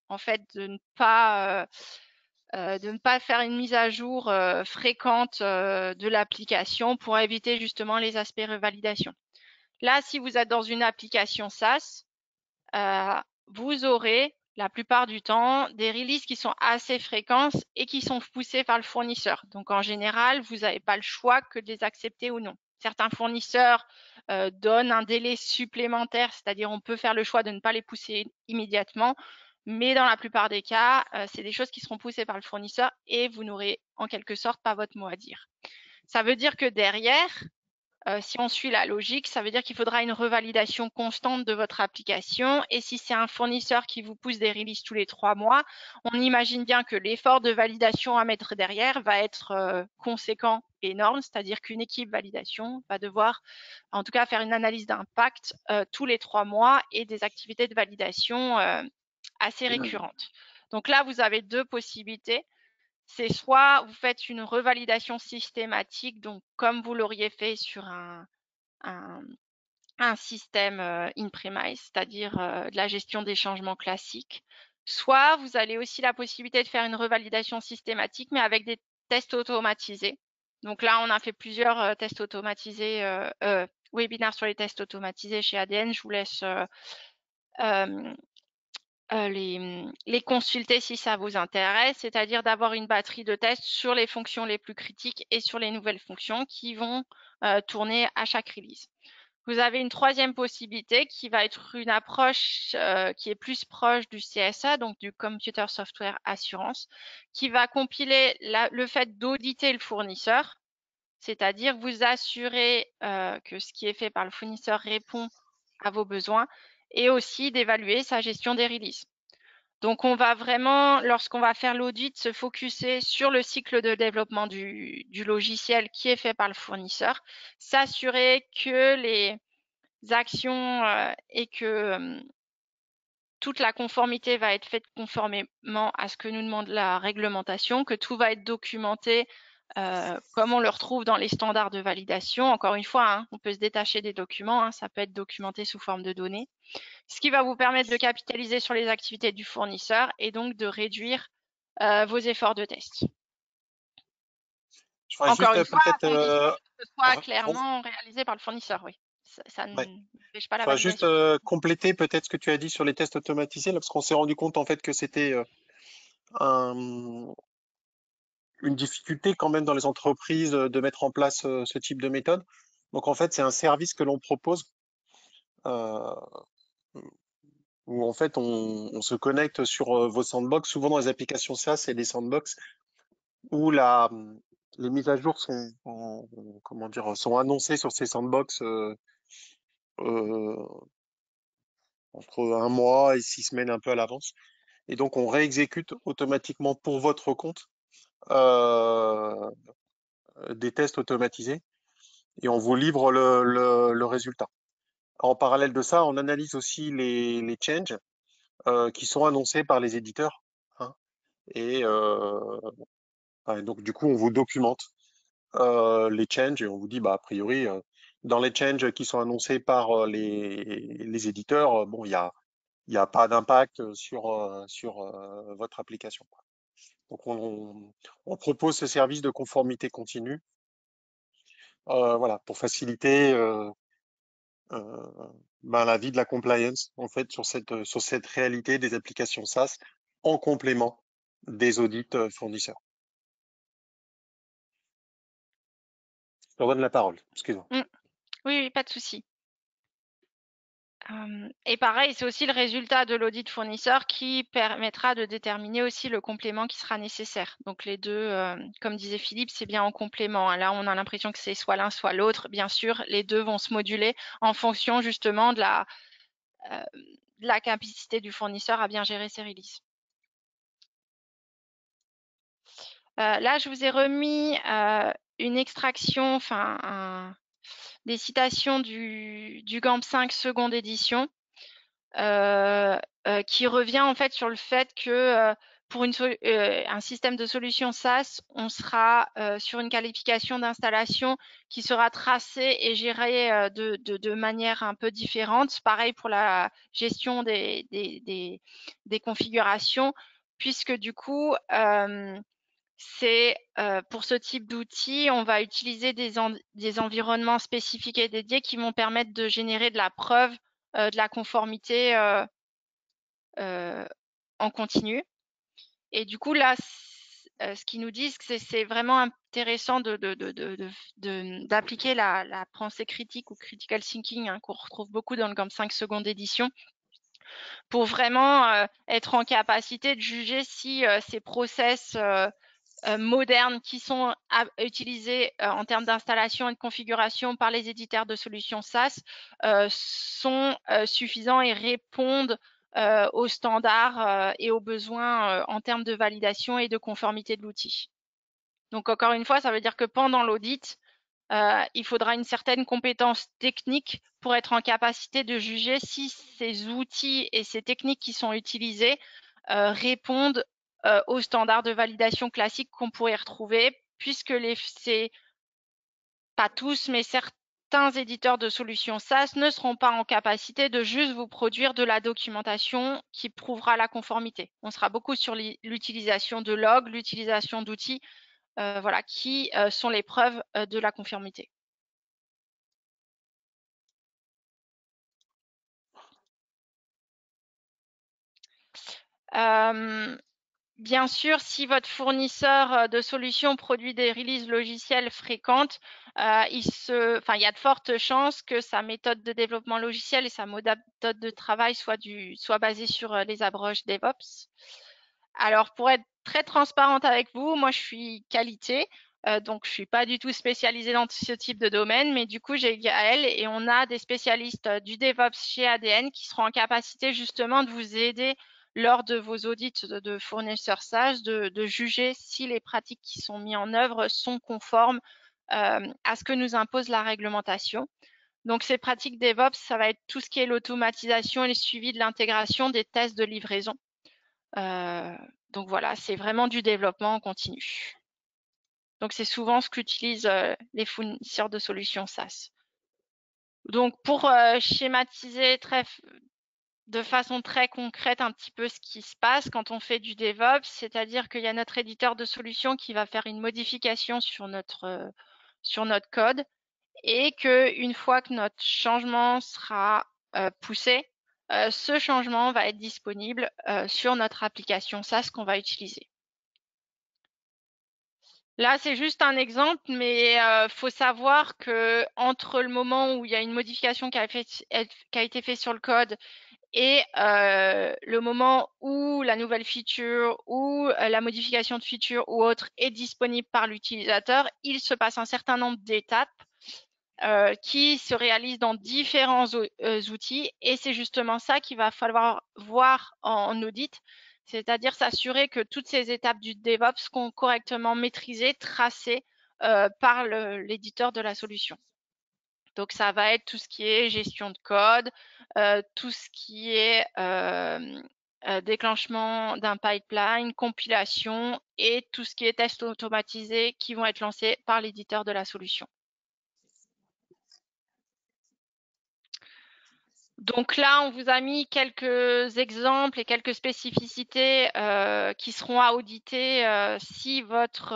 en fait, de ne pas faire une mise à jour fréquente de l'application pour éviter justement les aspects revalidation. Là, si vous êtes dans une application SaaS, vous aurez la plupart du temps des releases qui sont assez fréquentes et qui sont poussées par le fournisseur. Donc en général, vous n'avez pas le choix que de les accepter ou non. Certains fournisseurs donnent un délai supplémentaire, c'est-à-dire on peut faire le choix de ne pas les pousser immédiatement, mais dans la plupart des cas, c'est des choses qui seront poussées par le fournisseur et vous n'aurez en quelque sorte pas votre mot à dire. Ça veut dire que derrière, si on suit la logique, ça veut dire qu'il faudra une revalidation constante de votre application. Et si c'est un fournisseur qui vous pousse des releases tous les 3 mois, on imagine bien que l'effort de validation à mettre derrière va être conséquent, énorme. C'est-à-dire qu'une équipe validation va devoir, en tout cas, faire une analyse d'impact tous les 3 mois et des activités de validation assez récurrentes. Donc là, vous avez 2 possibilités. C'est soit vous faites une revalidation systématique, donc comme vous l'auriez fait sur un système in-premise, c'est-à-dire de la gestion des changements classiques. Soit vous avez aussi la possibilité de faire une revalidation systématique, mais avec des tests automatisés. Donc là, on a fait plusieurs tests automatisés, webinaires sur les tests automatisés chez ADN. Je vous laisse les consulter si ça vous intéresse, c'est-à-dire d'avoir une batterie de tests sur les fonctions les plus critiques et sur les nouvelles fonctions qui vont tourner à chaque release. Vous avez une troisième possibilité qui va être une approche qui est plus proche du CSA, donc du Computer Software Assurance, qui va compiler le fait d'auditer le fournisseur, c'est-à-dire vous assurer que ce qui est fait par le fournisseur répond à vos besoins et aussi d'évaluer sa gestion des releases. Donc, on va vraiment, lorsqu'on va faire l'audit, se focuser sur le cycle de développement du logiciel qui est fait par le fournisseur, s'assurer que les actions et que toute la conformité va être faite conformément à ce que nous demande la réglementation, que tout va être documenté comme on le retrouve dans les standards de validation. Encore une fois, hein, on peut se détacher des documents, hein, ça peut être documenté sous forme de données, ce qui va vous permettre de capitaliser sur les activités du fournisseur et donc de réduire vos efforts de test. Je ferais Encore juste une fois, à peut-être condition que ce soit re- clairement réalisé par le fournisseur, oui. Ça ouais. n'empêche pas Je la ferais juste validation. compléter peut-être ce que tu as dit sur les tests automatisés, là, parce qu'on s'est rendu compte en fait que c'était un- une difficulté quand même dans les entreprises de mettre en place ce type de méthode. Donc en fait, c'est un service que l'on propose euh, où en fait on se connecte sur vos sandbox. Souvent dans les applications SaaS, c'est des sandbox où les mises à jour comment dire, sont annoncées sur ces sandbox euh, entre un mois et 6 semaines un peu à l'avance. Et donc on réexécute automatiquement pour votre compte euh, des tests automatisés et on vous livre le résultat. En parallèle de ça, on analyse aussi les changes qui sont annoncés par les éditeurs, hein. Et ouais, donc du coup, on vous documente les changes et on vous dit, bah, a priori, dans les changes qui sont annoncés par les éditeurs, bon, il y a pas d'impact sur votre application, quoi. Donc on propose ce service de conformité continue, voilà, pour faciliter euh, ben, la vie de la compliance, en fait, sur cette réalité des applications SaaS en complément des audits fournisseurs. Je te redonne la parole, excuse-moi. Mm. Oui, oui, pas de souci. Et pareil, c'est aussi le résultat de l'audit fournisseur qui permettra de déterminer aussi le complément qui sera nécessaire. Donc les deux, comme disait Philippe, c'est bien en complément, hein. Là, on a l'impression que c'est soit l'un, soit l'autre. Bien sûr, les deux vont se moduler en fonction justement de la capacité du fournisseur à bien gérer ses releases. Là, je vous ai remis une extraction, des citations du GAMP 5 seconde édition. Qui revient en fait sur le fait que pour un système de solution SaaS, on sera sur une qualification d'installation qui sera tracée et gérée de manière un peu différente. Pareil pour la gestion des configurations, puisque du coup, c'est pour ce type d'outils, on va utiliser des environnements spécifiques et dédiés qui vont permettre de générer de la preuve de la conformité en continu. Et du coup, là, ce qu'ils nous disent, c'est vraiment intéressant d'appliquer la pensée critique ou critical thinking, hein, qu'on retrouve beaucoup dans le GAMP 5 seconde édition, pour vraiment être en capacité de juger si ces process modernes qui sont utilisés en termes d'installation et de configuration par les éditeurs de solutions SaaS sont suffisants et répondent aux standards et aux besoins en termes de validation et de conformité de l'outil. Donc encore une fois, ça veut dire que pendant l'audit, il faudra une certaine compétence technique pour être en capacité de juger si ces outils et ces techniques qui sont utilisées répondent aux standards de validation classiques qu'on pourrait retrouver, puisque c'est pas tous, mais certains éditeurs de solutions SaaS ne seront pas en capacité de juste vous produire de la documentation qui prouvera la conformité. On sera beaucoup sur l'utilisation de logs, l'utilisation d'outils, voilà, qui sont les preuves de la conformité. Bien sûr, si votre fournisseur de solutions produit des releases logicielles fréquentes, il y a de fortes chances que sa méthode de développement logiciel et sa méthode de travail soient basées sur les approches DevOps. Alors, pour être très transparente avec vous, moi, je suis qualité, donc je suis pas du tout spécialisée dans ce type de domaine, mais du coup, j'ai Gaël et on a des spécialistes du DevOps chez ADN qui seront en capacité justement de vous aider lors de vos audits de fournisseurs SaaS, de juger si les pratiques qui sont mises en œuvre sont conformes à ce que nous impose la réglementation. Donc, ces pratiques DevOps, ça va être tout ce qui est l'automatisation et le suivi de l'intégration des tests de livraison. Donc voilà, c'est vraiment du développement en continu. Donc, c'est souvent ce qu'utilisent les fournisseurs de solutions SaaS. Donc, pour schématiser de façon très concrète un petit peu ce qui se passe quand on fait du DevOps, c'est-à-dire qu'il y a notre éditeur de solutions qui va faire une modification sur notre code et qu'une fois que notre changement sera poussé, ce changement va être disponible sur notre application SaaS qu'on va utiliser. Là, c'est juste un exemple, mais faut savoir que entre le moment où il y a une modification qui a été faite sur le code et le moment où la nouvelle feature ou la modification de feature ou autre est disponible par l'utilisateur, il se passe un certain nombre d'étapes qui se réalisent dans différents outils et c'est justement ça qu'il va falloir voir en audit, c'est-à-dire s'assurer que toutes ces étapes du DevOps sont correctement maîtrisées, tracées par l'éditeur de la solution. Donc, ça va être tout ce qui est gestion de code, tout ce qui est déclenchement d'un pipeline, compilation et tout ce qui est tests automatisés qui vont être lancés par l'éditeur de la solution. Donc là, on vous a mis quelques exemples et quelques spécificités qui seront à auditer si votre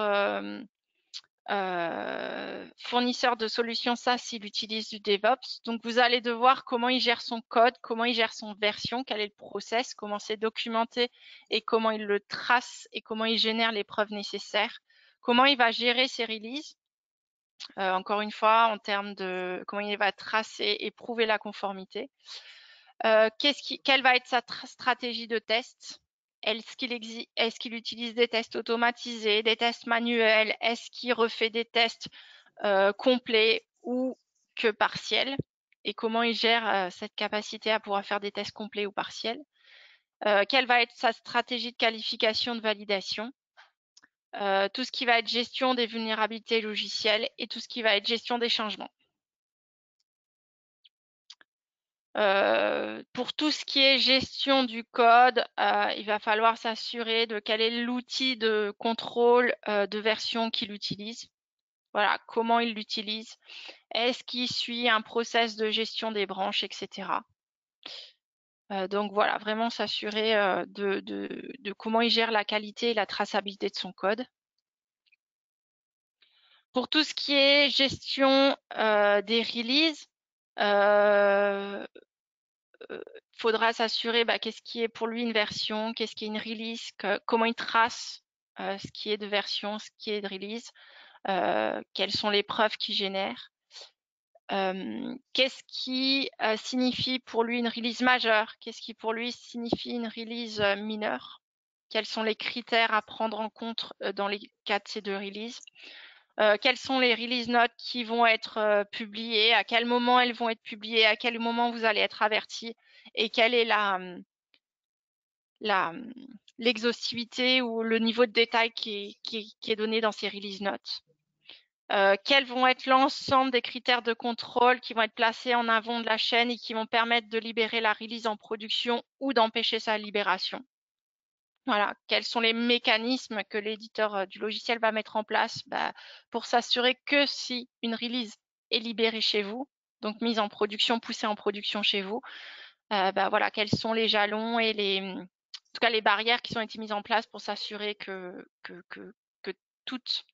fournisseur de solutions SaaS, il utilise du DevOps. Donc, vous allez devoir comment il gère son code, comment il gère son version, quel est le process, comment c'est documenté et comment il le trace et comment il génère les preuves nécessaires, comment il va gérer ses releases. Encore une fois, en termes de comment il va tracer et prouver la conformité. Quelle va être sa stratégie de test? Est-ce qu'il utilise des tests automatisés, des tests manuels? Est-ce qu'il refait des tests complets ou que partiels? Et comment il gère cette capacité à pouvoir faire des tests complets ou partiels? Quelle va être sa stratégie de qualification de validation? Tout ce qui va être gestion des vulnérabilités logicielles et tout ce qui va être gestion des changements. Pour tout ce qui est gestion du code, il va falloir s'assurer de quel est l'outil de contrôle de version qu'il utilise. Voilà, comment il l'utilise. Est-ce qu'il suit un process de gestion des branches, etc. Donc voilà, vraiment s'assurer de comment il gère la qualité et la traçabilité de son code. Pour tout ce qui est gestion des releases, faudra s'assurer qu'est-ce qui est pour lui une version, qu'est-ce qui est une release, comment il trace ce qui est de version, ce qui est de release, quelles sont les preuves qu'il génère. Qu'est-ce qui signifie pour lui une release majeure, qu'est-ce qui pour lui signifie une release mineure, quels sont les critères à prendre en compte dans les cas de ces deux releases. Quelles sont les release notes qui vont être publiées, à quel moment elles vont être publiées, à quel moment vous allez être averti et quelle est l'exhaustivité ou le niveau de détail qui est donné dans ces release notes. Quels vont être l'ensemble des critères de contrôle qui vont être placés en avant de la chaîne et qui vont permettre de libérer la release en production ou d'empêcher sa libération. Voilà, quels sont les mécanismes que l'éditeur du logiciel va mettre en place pour s'assurer que si une release est libérée chez vous, donc mise en production, poussée en production chez vous, voilà, quels sont les jalons et en tout cas les barrières qui ont été mises en place pour s'assurer que toute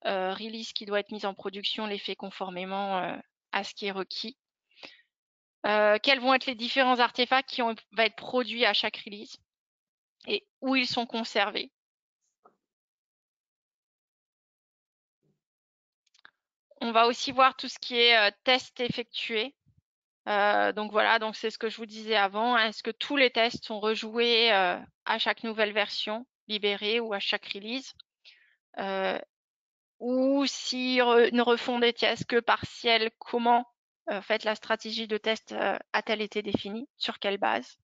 release qui doit être mise en production les fait conformément à ce qui est requis. Quels vont être les différents artefacts qui vont être produits à chaque release et où ils sont conservés. On va aussi voir tout ce qui est tests effectués. Donc voilà, donc c'est ce que je vous disais avant. Est-ce que tous les tests sont rejoués à chaque nouvelle version libérée ou à chaque release, ou si ne refont des tests que partiels, comment en fait la stratégie de test a-t-elle été définie, sur quelle base?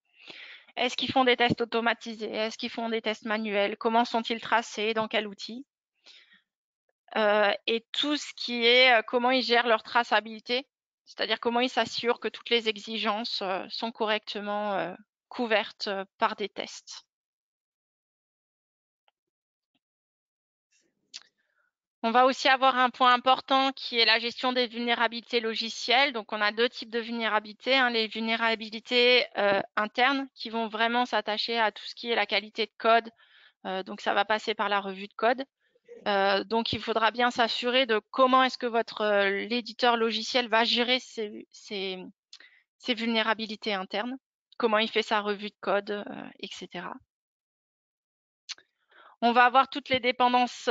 Est-ce qu'ils font des tests automatisés? Est-ce qu'ils font des tests manuels? Comment sont-ils tracés? Dans quel outil? Et tout ce qui est comment ils gèrent leur traçabilité, c'est-à-dire comment ils s'assurent que toutes les exigences sont correctement couvertes par des tests. On va aussi avoir un point important qui est la gestion des vulnérabilités logicielles. Donc, on a deux types de vulnérabilités, hein, les vulnérabilités internes qui vont vraiment s'attacher à tout ce qui est la qualité de code. Donc, ça va passer par la revue de code. Donc, il faudra bien s'assurer de comment est-ce que l'éditeur logiciel va gérer ces vulnérabilités internes, comment il fait sa revue de code, etc. On va avoir toutes les dépendances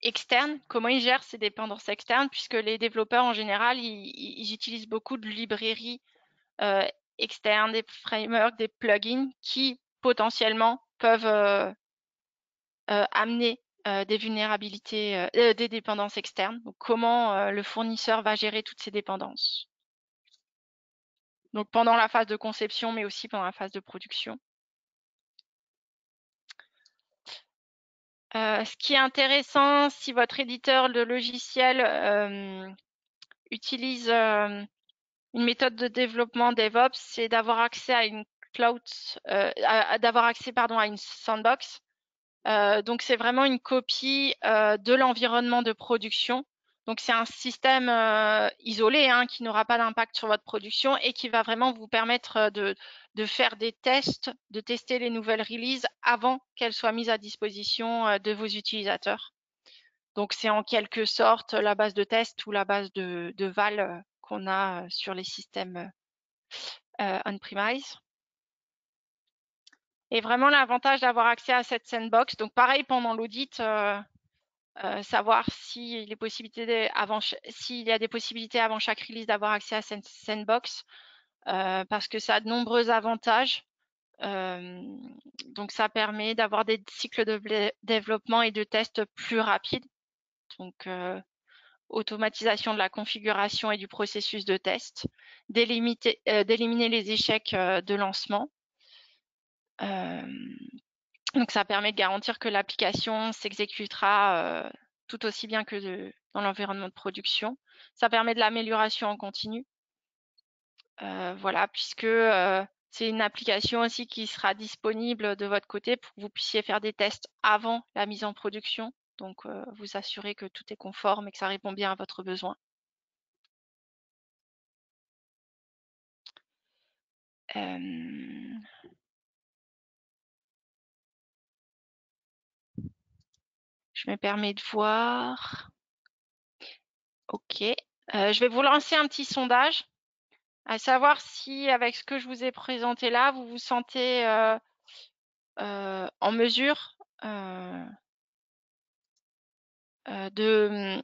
externes, comment ils gèrent ces dépendances externes, puisque les développeurs en général, ils utilisent beaucoup de librairies externes, des frameworks, des plugins qui potentiellement peuvent amener des vulnérabilités, des dépendances externes. Donc, comment le fournisseur va gérer toutes ces dépendances. Donc, pendant la phase de conception, mais aussi pendant la phase de production. Ce qui est intéressant, si votre éditeur de logiciel utilise une méthode de développement DevOps, c'est d'avoir accès à une cloud, d'avoir accès à une sandbox. Donc c'est vraiment une copie de l'environnement de production. Donc c'est un système isolé hein, qui n'aura pas d'impact sur votre production et qui va vraiment vous permettre de faire des tests, de tester les nouvelles releases avant qu'elles soient mises à disposition de vos utilisateurs. Donc c'est en quelque sorte la base de test ou la base de Val qu'on a sur les systèmes on-premise. Et vraiment l'avantage d'avoir accès à cette sandbox, donc pareil pendant l'audit, savoir s'il y a des possibilités avant chaque release d'avoir accès à cette sandbox, parce que ça a de nombreux avantages. Donc ça permet d'avoir des cycles de développement et de tests plus rapides. Donc automatisation de la configuration et du processus de test, d'éliminer les échecs de lancement. Donc ça permet de garantir que l'application s'exécutera tout aussi bien que dans l'environnement de production. Ça permet de l'amélioration en continu. Voilà, puisque c'est une application aussi qui sera disponible de votre côté pour que vous puissiez faire des tests avant la mise en production. Donc vous assurer que tout est conforme et que ça répond bien à votre besoin. Je me permets de voir. OK. Je vais vous lancer un petit sondage, à savoir si, avec ce que je vous ai présenté là, vous vous sentez en mesure de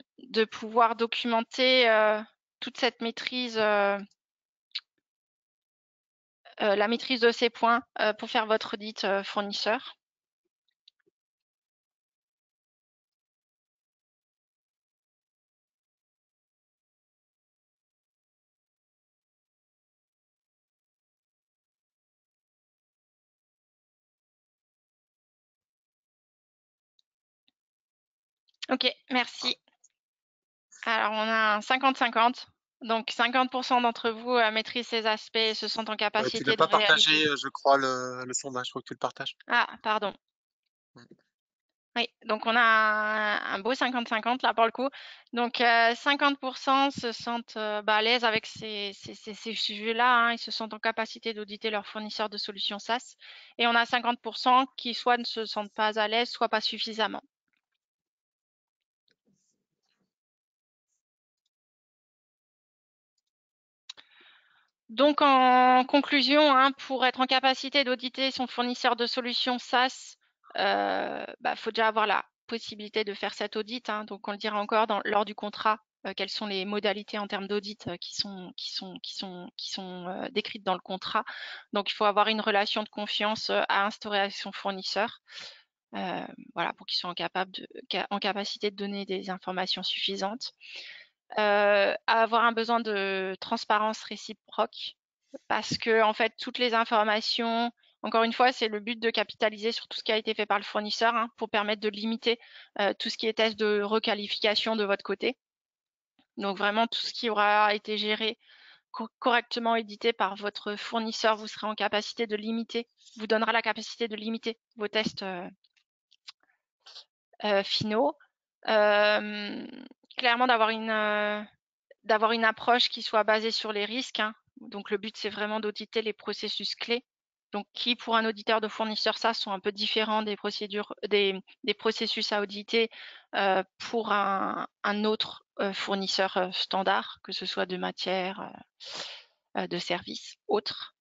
pouvoir documenter toute cette maîtrise, la maîtrise de ces points pour faire votre audit fournisseur. OK, merci. Alors, on a un 50-50. Donc, 50% d'entre vous maîtrisent ces aspects et se sentent en Tu l'as capacité de pas réaliser. partagé, je crois, le sondage. Il faut que tu le partages. Ah, pardon. Mm. Oui, donc on a un beau 50-50 là pour le coup. Donc 50% se sentent à l'aise avec ces sujets-là, hein, ils se sentent en capacité d'auditer leurs fournisseurs de solutions SaaS. Et on a 50% qui soit ne se sentent pas à l'aise, soit pas suffisamment. Donc en conclusion, hein, pour être en capacité d'auditer son fournisseur de solutions SaaS, faut déjà avoir la possibilité de faire cet audit. Hein, donc on le dira encore lors du contrat, quelles sont les modalités en termes d'audit qui sont décrites dans le contrat. Donc il faut avoir une relation de confiance à instaurer avec son fournisseur. Voilà, pour qu'ils soient en capacité de donner des informations suffisantes. Avoir un besoin de transparence réciproque parce que en fait toutes les informations, encore une fois, c'est le but de capitaliser sur tout ce qui a été fait par le fournisseur hein, pour permettre de limiter tout ce qui est test de requalification de votre côté. Donc vraiment tout ce qui aura été géré correctement édité par votre fournisseur, vous serez en capacité de limiter, vous donnera la capacité de limiter vos tests finaux. Hem, Clairement d'avoir une approche qui soit basée sur les risques, hein. Donc le but, c'est vraiment d'auditer les processus clés. Donc qui, pour un auditeur de fournisseurs SaaS, sont un peu différents des procédures, des processus à auditer pour un autre fournisseur standard, que ce soit de matière, de services, autres.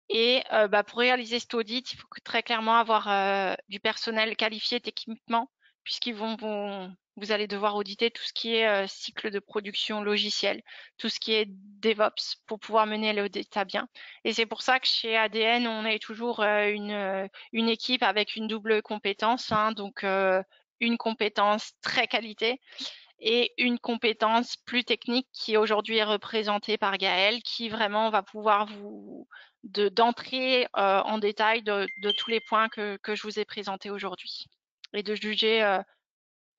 Et pour réaliser cet audit, il faut très clairement avoir du personnel qualifié techniquement, puisqu'ils vous allez devoir auditer tout ce qui est cycle de production logiciel, tout ce qui est DevOps pour pouvoir mener l'audit à bien. Et c'est pour ça que chez ADN, on est toujours une équipe avec une double compétence, hein, donc une compétence très qualité et une compétence plus technique qui aujourd'hui est représentée par Gaël, qui vraiment va pouvoir vous d'entrer en détail de tous les points que je vous ai présentés aujourd'hui et de juger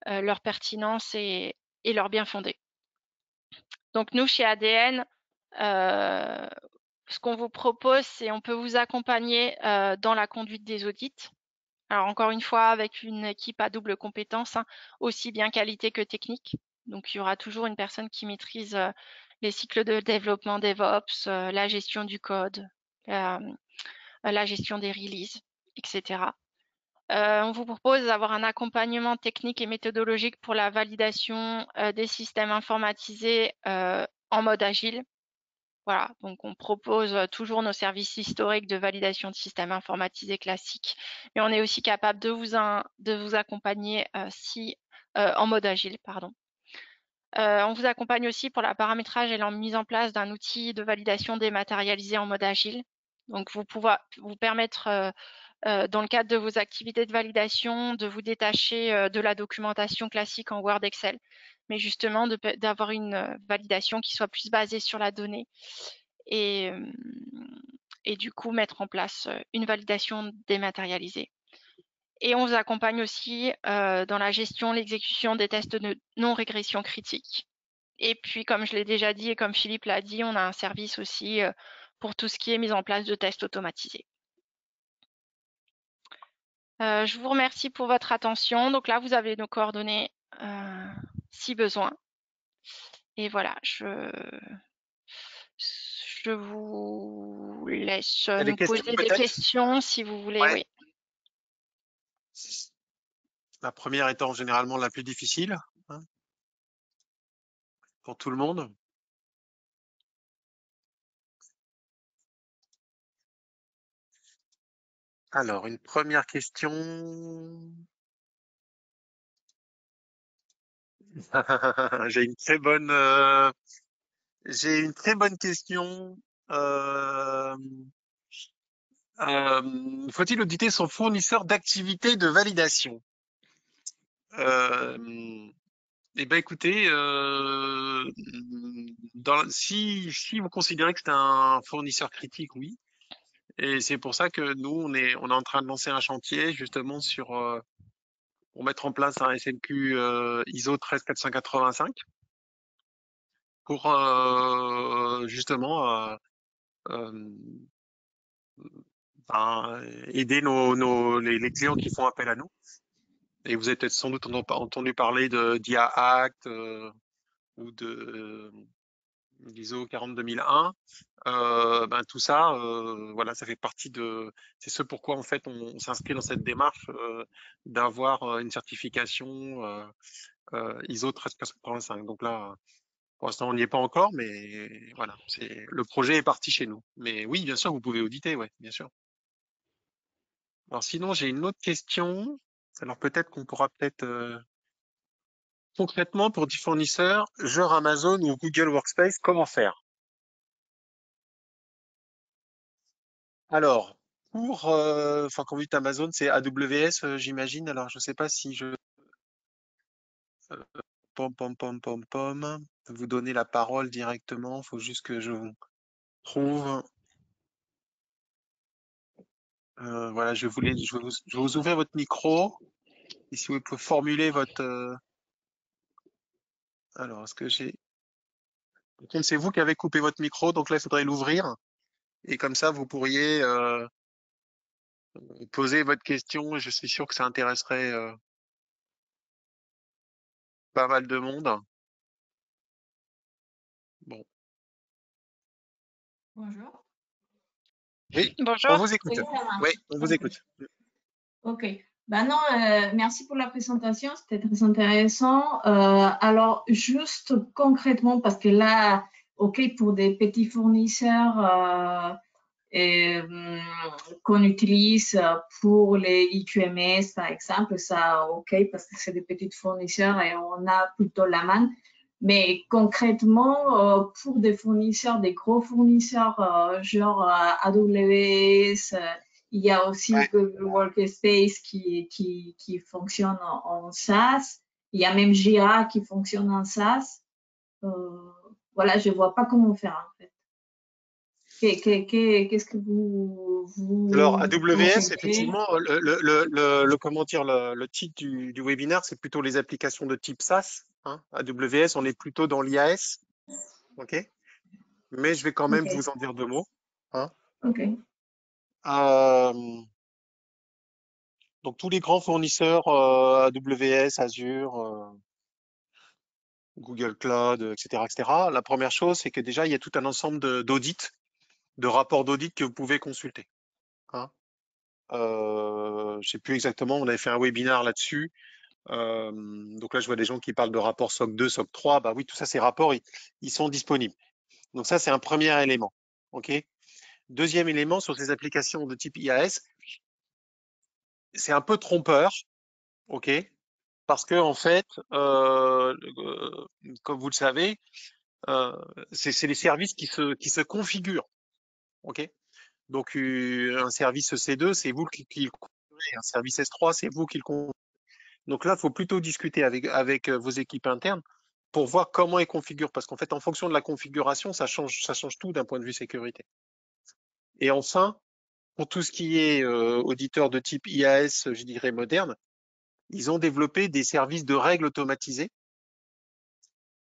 leur pertinence et leur bien fondé. Donc nous, chez ADN, ce qu'on vous propose, c'est on peut vous accompagner dans la conduite des audits. Alors encore une fois, avec une équipe à double compétence, hein, aussi bien qualité que technique. Donc il y aura toujours une personne qui maîtrise les cycles de développement DevOps, la gestion du code, euh, la gestion des releases, etc. On vous propose d'avoir un accompagnement technique et méthodologique pour la validation des systèmes informatisés en mode agile. Voilà, donc on propose toujours nos services historiques de validation de systèmes informatisés classiques, mais on est aussi capable de vous accompagner en mode agile, pardon. On vous accompagne aussi pour le paramétrage et la mise en place d'un outil de validation dématérialisé en mode agile. Donc vous permettre dans le cadre de vos activités de validation, de vous détacher de la documentation classique en Word, Excel, mais justement d'avoir une validation qui soit plus basée sur la donnée et, et du coup mettre en place une validation dématérialisée. Et on vous accompagne aussi dans la gestion, l'exécution des tests de non-régression critique. Et puis, comme je l'ai déjà dit et comme Philippe l'a dit, on a un service aussi pour tout ce qui est mise en place de tests automatisés. Je vous remercie pour votre attention. Donc là, vous avez nos coordonnées si besoin. Et voilà, je vous laisse Il y a des nous questions poser des peut-être? questions si vous voulez. Ouais. Oui. La première étant généralement la plus difficile, hein, pour tout le monde. Alors, une première question. J'ai une très bonne question. Euh, Faut-il auditer son fournisseur d'activité de validation? Euh, Eh ben écoutez, si vous considérez que c'est un fournisseur critique, oui. Et c'est pour ça que nous, on est en train de lancer un chantier justement pour mettre en place un SMQ ISO 13485 pour justement euh, aider les clients qui font appel à nous. Et vous avez peut-être sans doute entendu parler de d'IA Act ou de l'ISO 42001. Tout ça, voilà, ça fait partie c'est ce pourquoi en fait on s'inscrit dans cette démarche d'avoir une certification ISO 13485. Donc là, pour l'instant, on n'y est pas encore, mais voilà, le projet est parti chez nous. Mais oui, bien sûr, vous pouvez auditer, ouais, bien sûr. Alors sinon, j'ai une autre question. Alors peut-être qu'on pourra concrètement pour du fournisseur, genre Amazon ou Google Workspace, comment faire? Alors, quand vous dites Amazon, c'est AWS, j'imagine. Alors, je sais pas si euh, vous donner la parole directement. Faut juste que je vous trouve. Voilà, je vais vous ouvrir votre micro. Et si vous pouvez formuler alors, est-ce que j'ai, par contre, c'est vous qui avez coupé votre micro, donc là, il faudrait l'ouvrir. Et comme ça, vous pourriez poser votre question. Et je suis sûr que ça intéresserait pas mal de monde. Bon. Bonjour. Oui, on Bonjour. vous écoute. Oui, ça Oui, marche. on vous Ok. écoute. Ok. Ben non, merci pour la présentation, c'était très intéressant. Alors, juste concrètement, parce que là, ok, pour des petits fournisseurs qu'on utilise pour les IQMS, par exemple, ça, ok, parce que c'est des petits fournisseurs et on a plutôt la main. Mais concrètement, pour des fournisseurs, des gros fournisseurs, genre AWS, il y a aussi Ouais. Google Workspace qui fonctionne en SaaS. Il y a même Jira qui fonctionne en SaaS. Euh, voilà, je vois pas comment faire en fait. Qu'est-ce que Alors, vous AWS, conseillez? effectivement, comment dire, le titre du webinaire, c'est plutôt les applications de type SaaS, hein. AWS, on est plutôt dans l'IaaS, ok? Mais je vais quand même Ok, vous en dire deux mots, hein. ok, Euh, donc, tous les grands fournisseurs, AWS, Azure, Google Cloud, etc., etc. La première chose, c'est que déjà, il y a tout un ensemble d'audits, de rapports d'audit que vous pouvez consulter, hein. Je sais plus exactement, on avait fait un webinaire là-dessus. Donc là, je vois des gens qui parlent de rapports SOC 2, SOC 3. Bah oui, tout ça, ces rapports, ils sont disponibles. Donc ça, c'est un premier élément. OK? Deuxième élément, sur ces applications de type IaaS, c'est un peu trompeur. OK? Parce que, en fait, comme vous le savez, euh, c'est les services qui se configurent. OK? Donc, un service C2, c'est vous qui le configurez. Un service S3, c'est vous qui le configurez. Donc là, il faut plutôt discuter avec vos équipes internes pour voir comment ils configurent. Parce qu'en fait, en fonction de la configuration, ça change tout d'un point de vue sécurité. Et enfin, pour tout ce qui est auditeur de type IaaS, je dirais moderne, ils ont développé des services de règles automatisées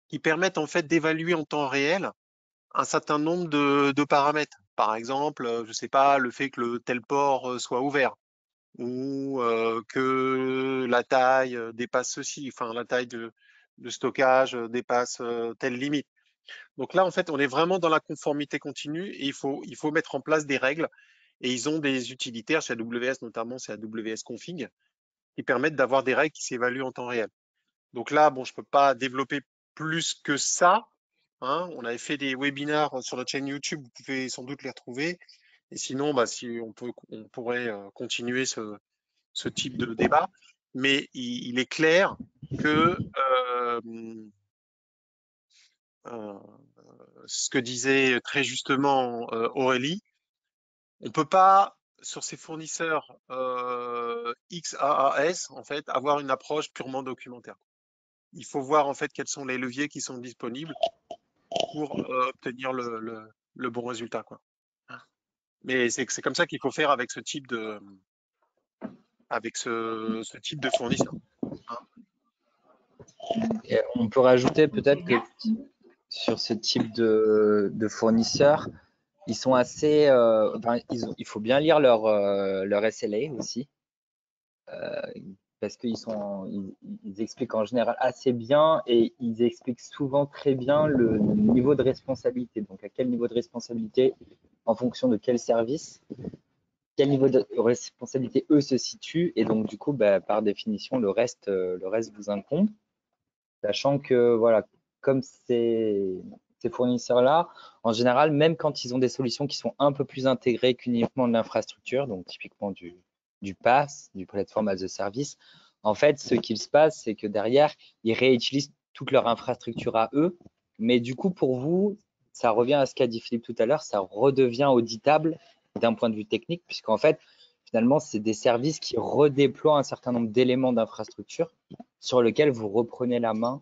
qui permettent en fait d'évaluer en temps réel un certain nombre de paramètres. Par exemple, je sais pas, le fait que le tel port soit ouvert ou que la taille dépasse ceci, enfin la taille de stockage dépasse telle limite. Donc là, en fait, on est vraiment dans la conformité continue et il faut mettre en place des règles. Et ils ont des utilitaires chez AWS, notamment c'est AWS Config, qui permettent d'avoir des règles qui s'évaluent en temps réel. Donc là, bon, je peux pas développer plus que ça, hein. On avait fait des webinaires sur notre chaîne YouTube, vous pouvez sans doute les retrouver. Et sinon, bah, si on pourrait continuer ce type de débat. Mais il est clair que euh, ce que disait très justement Aurélie, on peut pas sur ces fournisseurs XAAS en fait avoir une approche purement documentaire. Il faut voir en fait quels sont les leviers qui sont disponibles pour obtenir le bon résultat, quoi. Mais c'est comme ça qu'il faut faire avec ce type de fournisseur, hein. Et on peut rajouter peut-être que sur ce type de fournisseurs, ils sont assez, enfin, il faut bien lire leur SLA aussi, parce ils expliquent en général assez bien et ils expliquent souvent très bien le niveau de responsabilité. Donc, à quel niveau de responsabilité, en fonction de quel service, quel niveau de responsabilité eux se situent. Et donc, du coup, bah, par définition, le reste vous incombe. Sachant que, voilà, comme ces fournisseurs-là, en général, même quand ils ont des solutions qui sont un peu plus intégrées qu'uniquement de l'infrastructure, donc typiquement du PaaS, du Platform as a Service, en fait, ce qu'il se passe, c'est que derrière, ils réutilisent toute leur infrastructure à eux. Mais du coup, pour vous, ça revient à ce qu'a dit Philippe tout à l'heure, ça redevient auditable d'un point de vue technique, puisqu'en fait, finalement, c'est des services qui redéploient un certain nombre d'éléments d'infrastructure sur lequel vous reprenez la main,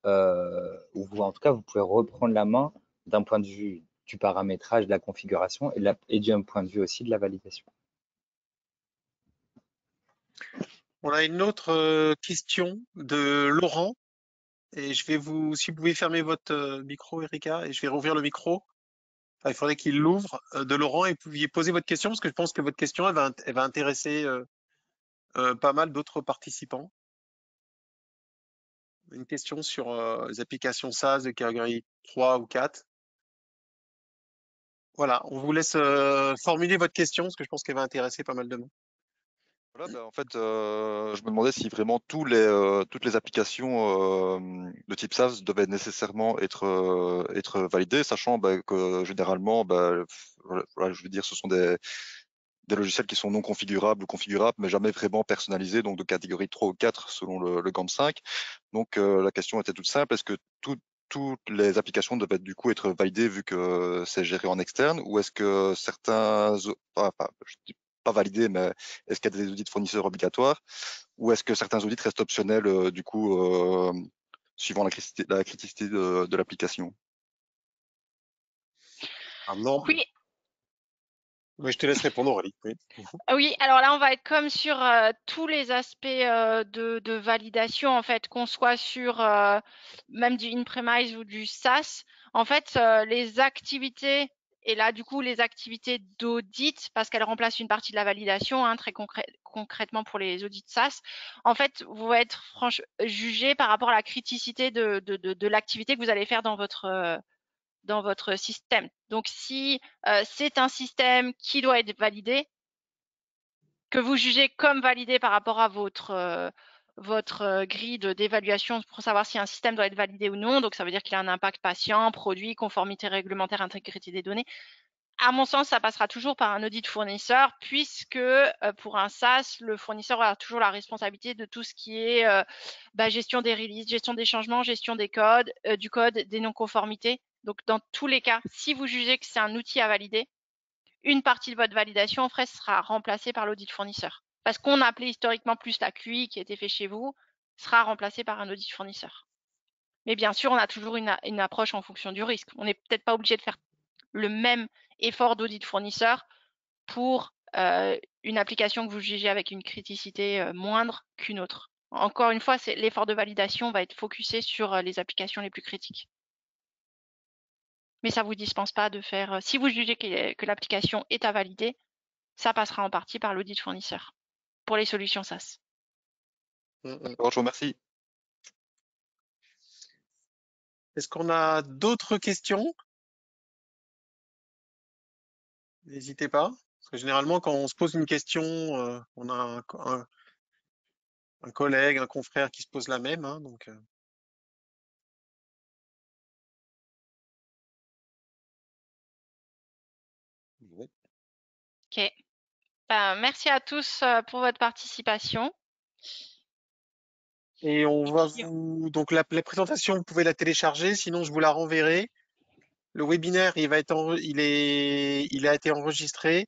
ou en tout cas, vous pouvez reprendre la main d'un point de vue du paramétrage, de la configuration et d'un point de vue aussi de la validation. On a une autre question de Laurent. Et si vous pouvez fermer votre micro, Erika, et je vais rouvrir le micro. Enfin, il faudrait qu'il l'ouvre de Laurent et vous pouviez poser votre question parce que je pense que votre question, elle va intéresser pas mal d'autres participants. Une question sur les applications SaaS de catégorie 3 ou 4. Voilà, on vous laisse formuler votre question parce que je pense qu'elle va intéresser pas mal de monde. Voilà, en fait, je me demandais si vraiment toutes les applications de type SaaS devaient nécessairement être validées, sachant que généralement, voilà, je veux dire, ce sont des logiciels qui sont non configurables ou configurables, mais jamais vraiment personnalisés, donc de catégorie 3 ou 4 selon le GAMP 5. Donc la question était toute simple, est-ce que toutes les applications devaient du coup être validées vu que c'est géré en externe, ou est-ce que certains, je dis pas validés, mais est-ce qu'il y a des audits fournisseurs obligatoires, ou est-ce que certains audits restent optionnels du coup suivant la criticité de l'application? Ah non, Oui, mais je te laisse répondre, Aurélie. Oui. oui, alors là, on va être comme sur tous les aspects de validation, en fait, qu'on soit sur même du in-premise ou du SaaS. En fait, les activités, et là, du coup, les activités d'audit, parce qu'elles remplacent une partie de la validation, hein, très concrètement pour les audits SaaS, en fait, vont être jugées par rapport à la criticité de l'activité que vous allez faire dans votre système. Donc, si c'est un système qui doit être validé, que vous jugez comme validé par rapport à votre grille d'évaluation pour savoir si un système doit être validé ou non. Donc, ça veut dire qu'il a un impact patient, produit, conformité réglementaire, intégrité des données. À mon sens, ça passera toujours par un audit fournisseur, puisque pour un SaaS, le fournisseur aura toujours la responsabilité de tout ce qui est gestion des releases, gestion des changements, gestion des codes, du code, des non-conformités. Donc, dans tous les cas, si vous jugez que c'est un outil à valider, une partie de votre validation frais sera remplacée par l'audit fournisseur. Parce qu'on appelait historiquement plus la QI qui était fait chez vous, sera remplacée par un audit fournisseur. Mais bien sûr, on a toujours une approche en fonction du risque. On n'est peut-être pas obligé de faire le même effort d'audit fournisseur pour une application que vous jugez avec une criticité moindre qu'une autre. Encore une fois, l'effort de validation va être focusé sur les applications les plus critiques. Mais ça ne vous dispense pas de faire, si vous jugez que l'application est à valider, ça passera en partie par l'audit fournisseur pour les solutions SaaS. Alors, je vous remercie. Est-ce qu'on a d'autres questions? N'hésitez pas. Parce que généralement, quand on se pose une question, on a un collègue, un confrère qui se pose la même. Hein, donc, Ok. Merci à tous pour votre participation. Et on va vous. Donc, la présentation, vous pouvez la télécharger. Sinon, je vous la renverrai. Le webinaire, il a été enregistré.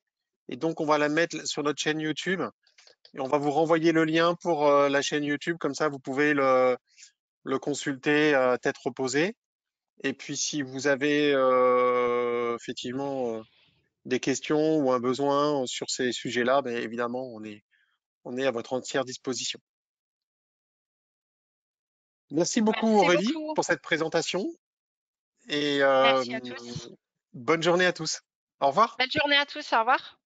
Et donc, on va la mettre sur notre chaîne YouTube. Et on va vous renvoyer le lien pour la chaîne YouTube. Comme ça, vous pouvez le consulter tête reposée. Et puis, si vous avez effectivement des questions ou un besoin sur ces sujets-là, ben, évidemment, on est à votre entière disposition. Merci beaucoup, Merci Aurélie, beaucoup. pour cette présentation. Et Merci à tous. bonne journée à tous. Au revoir. Belle journée à tous. Au revoir.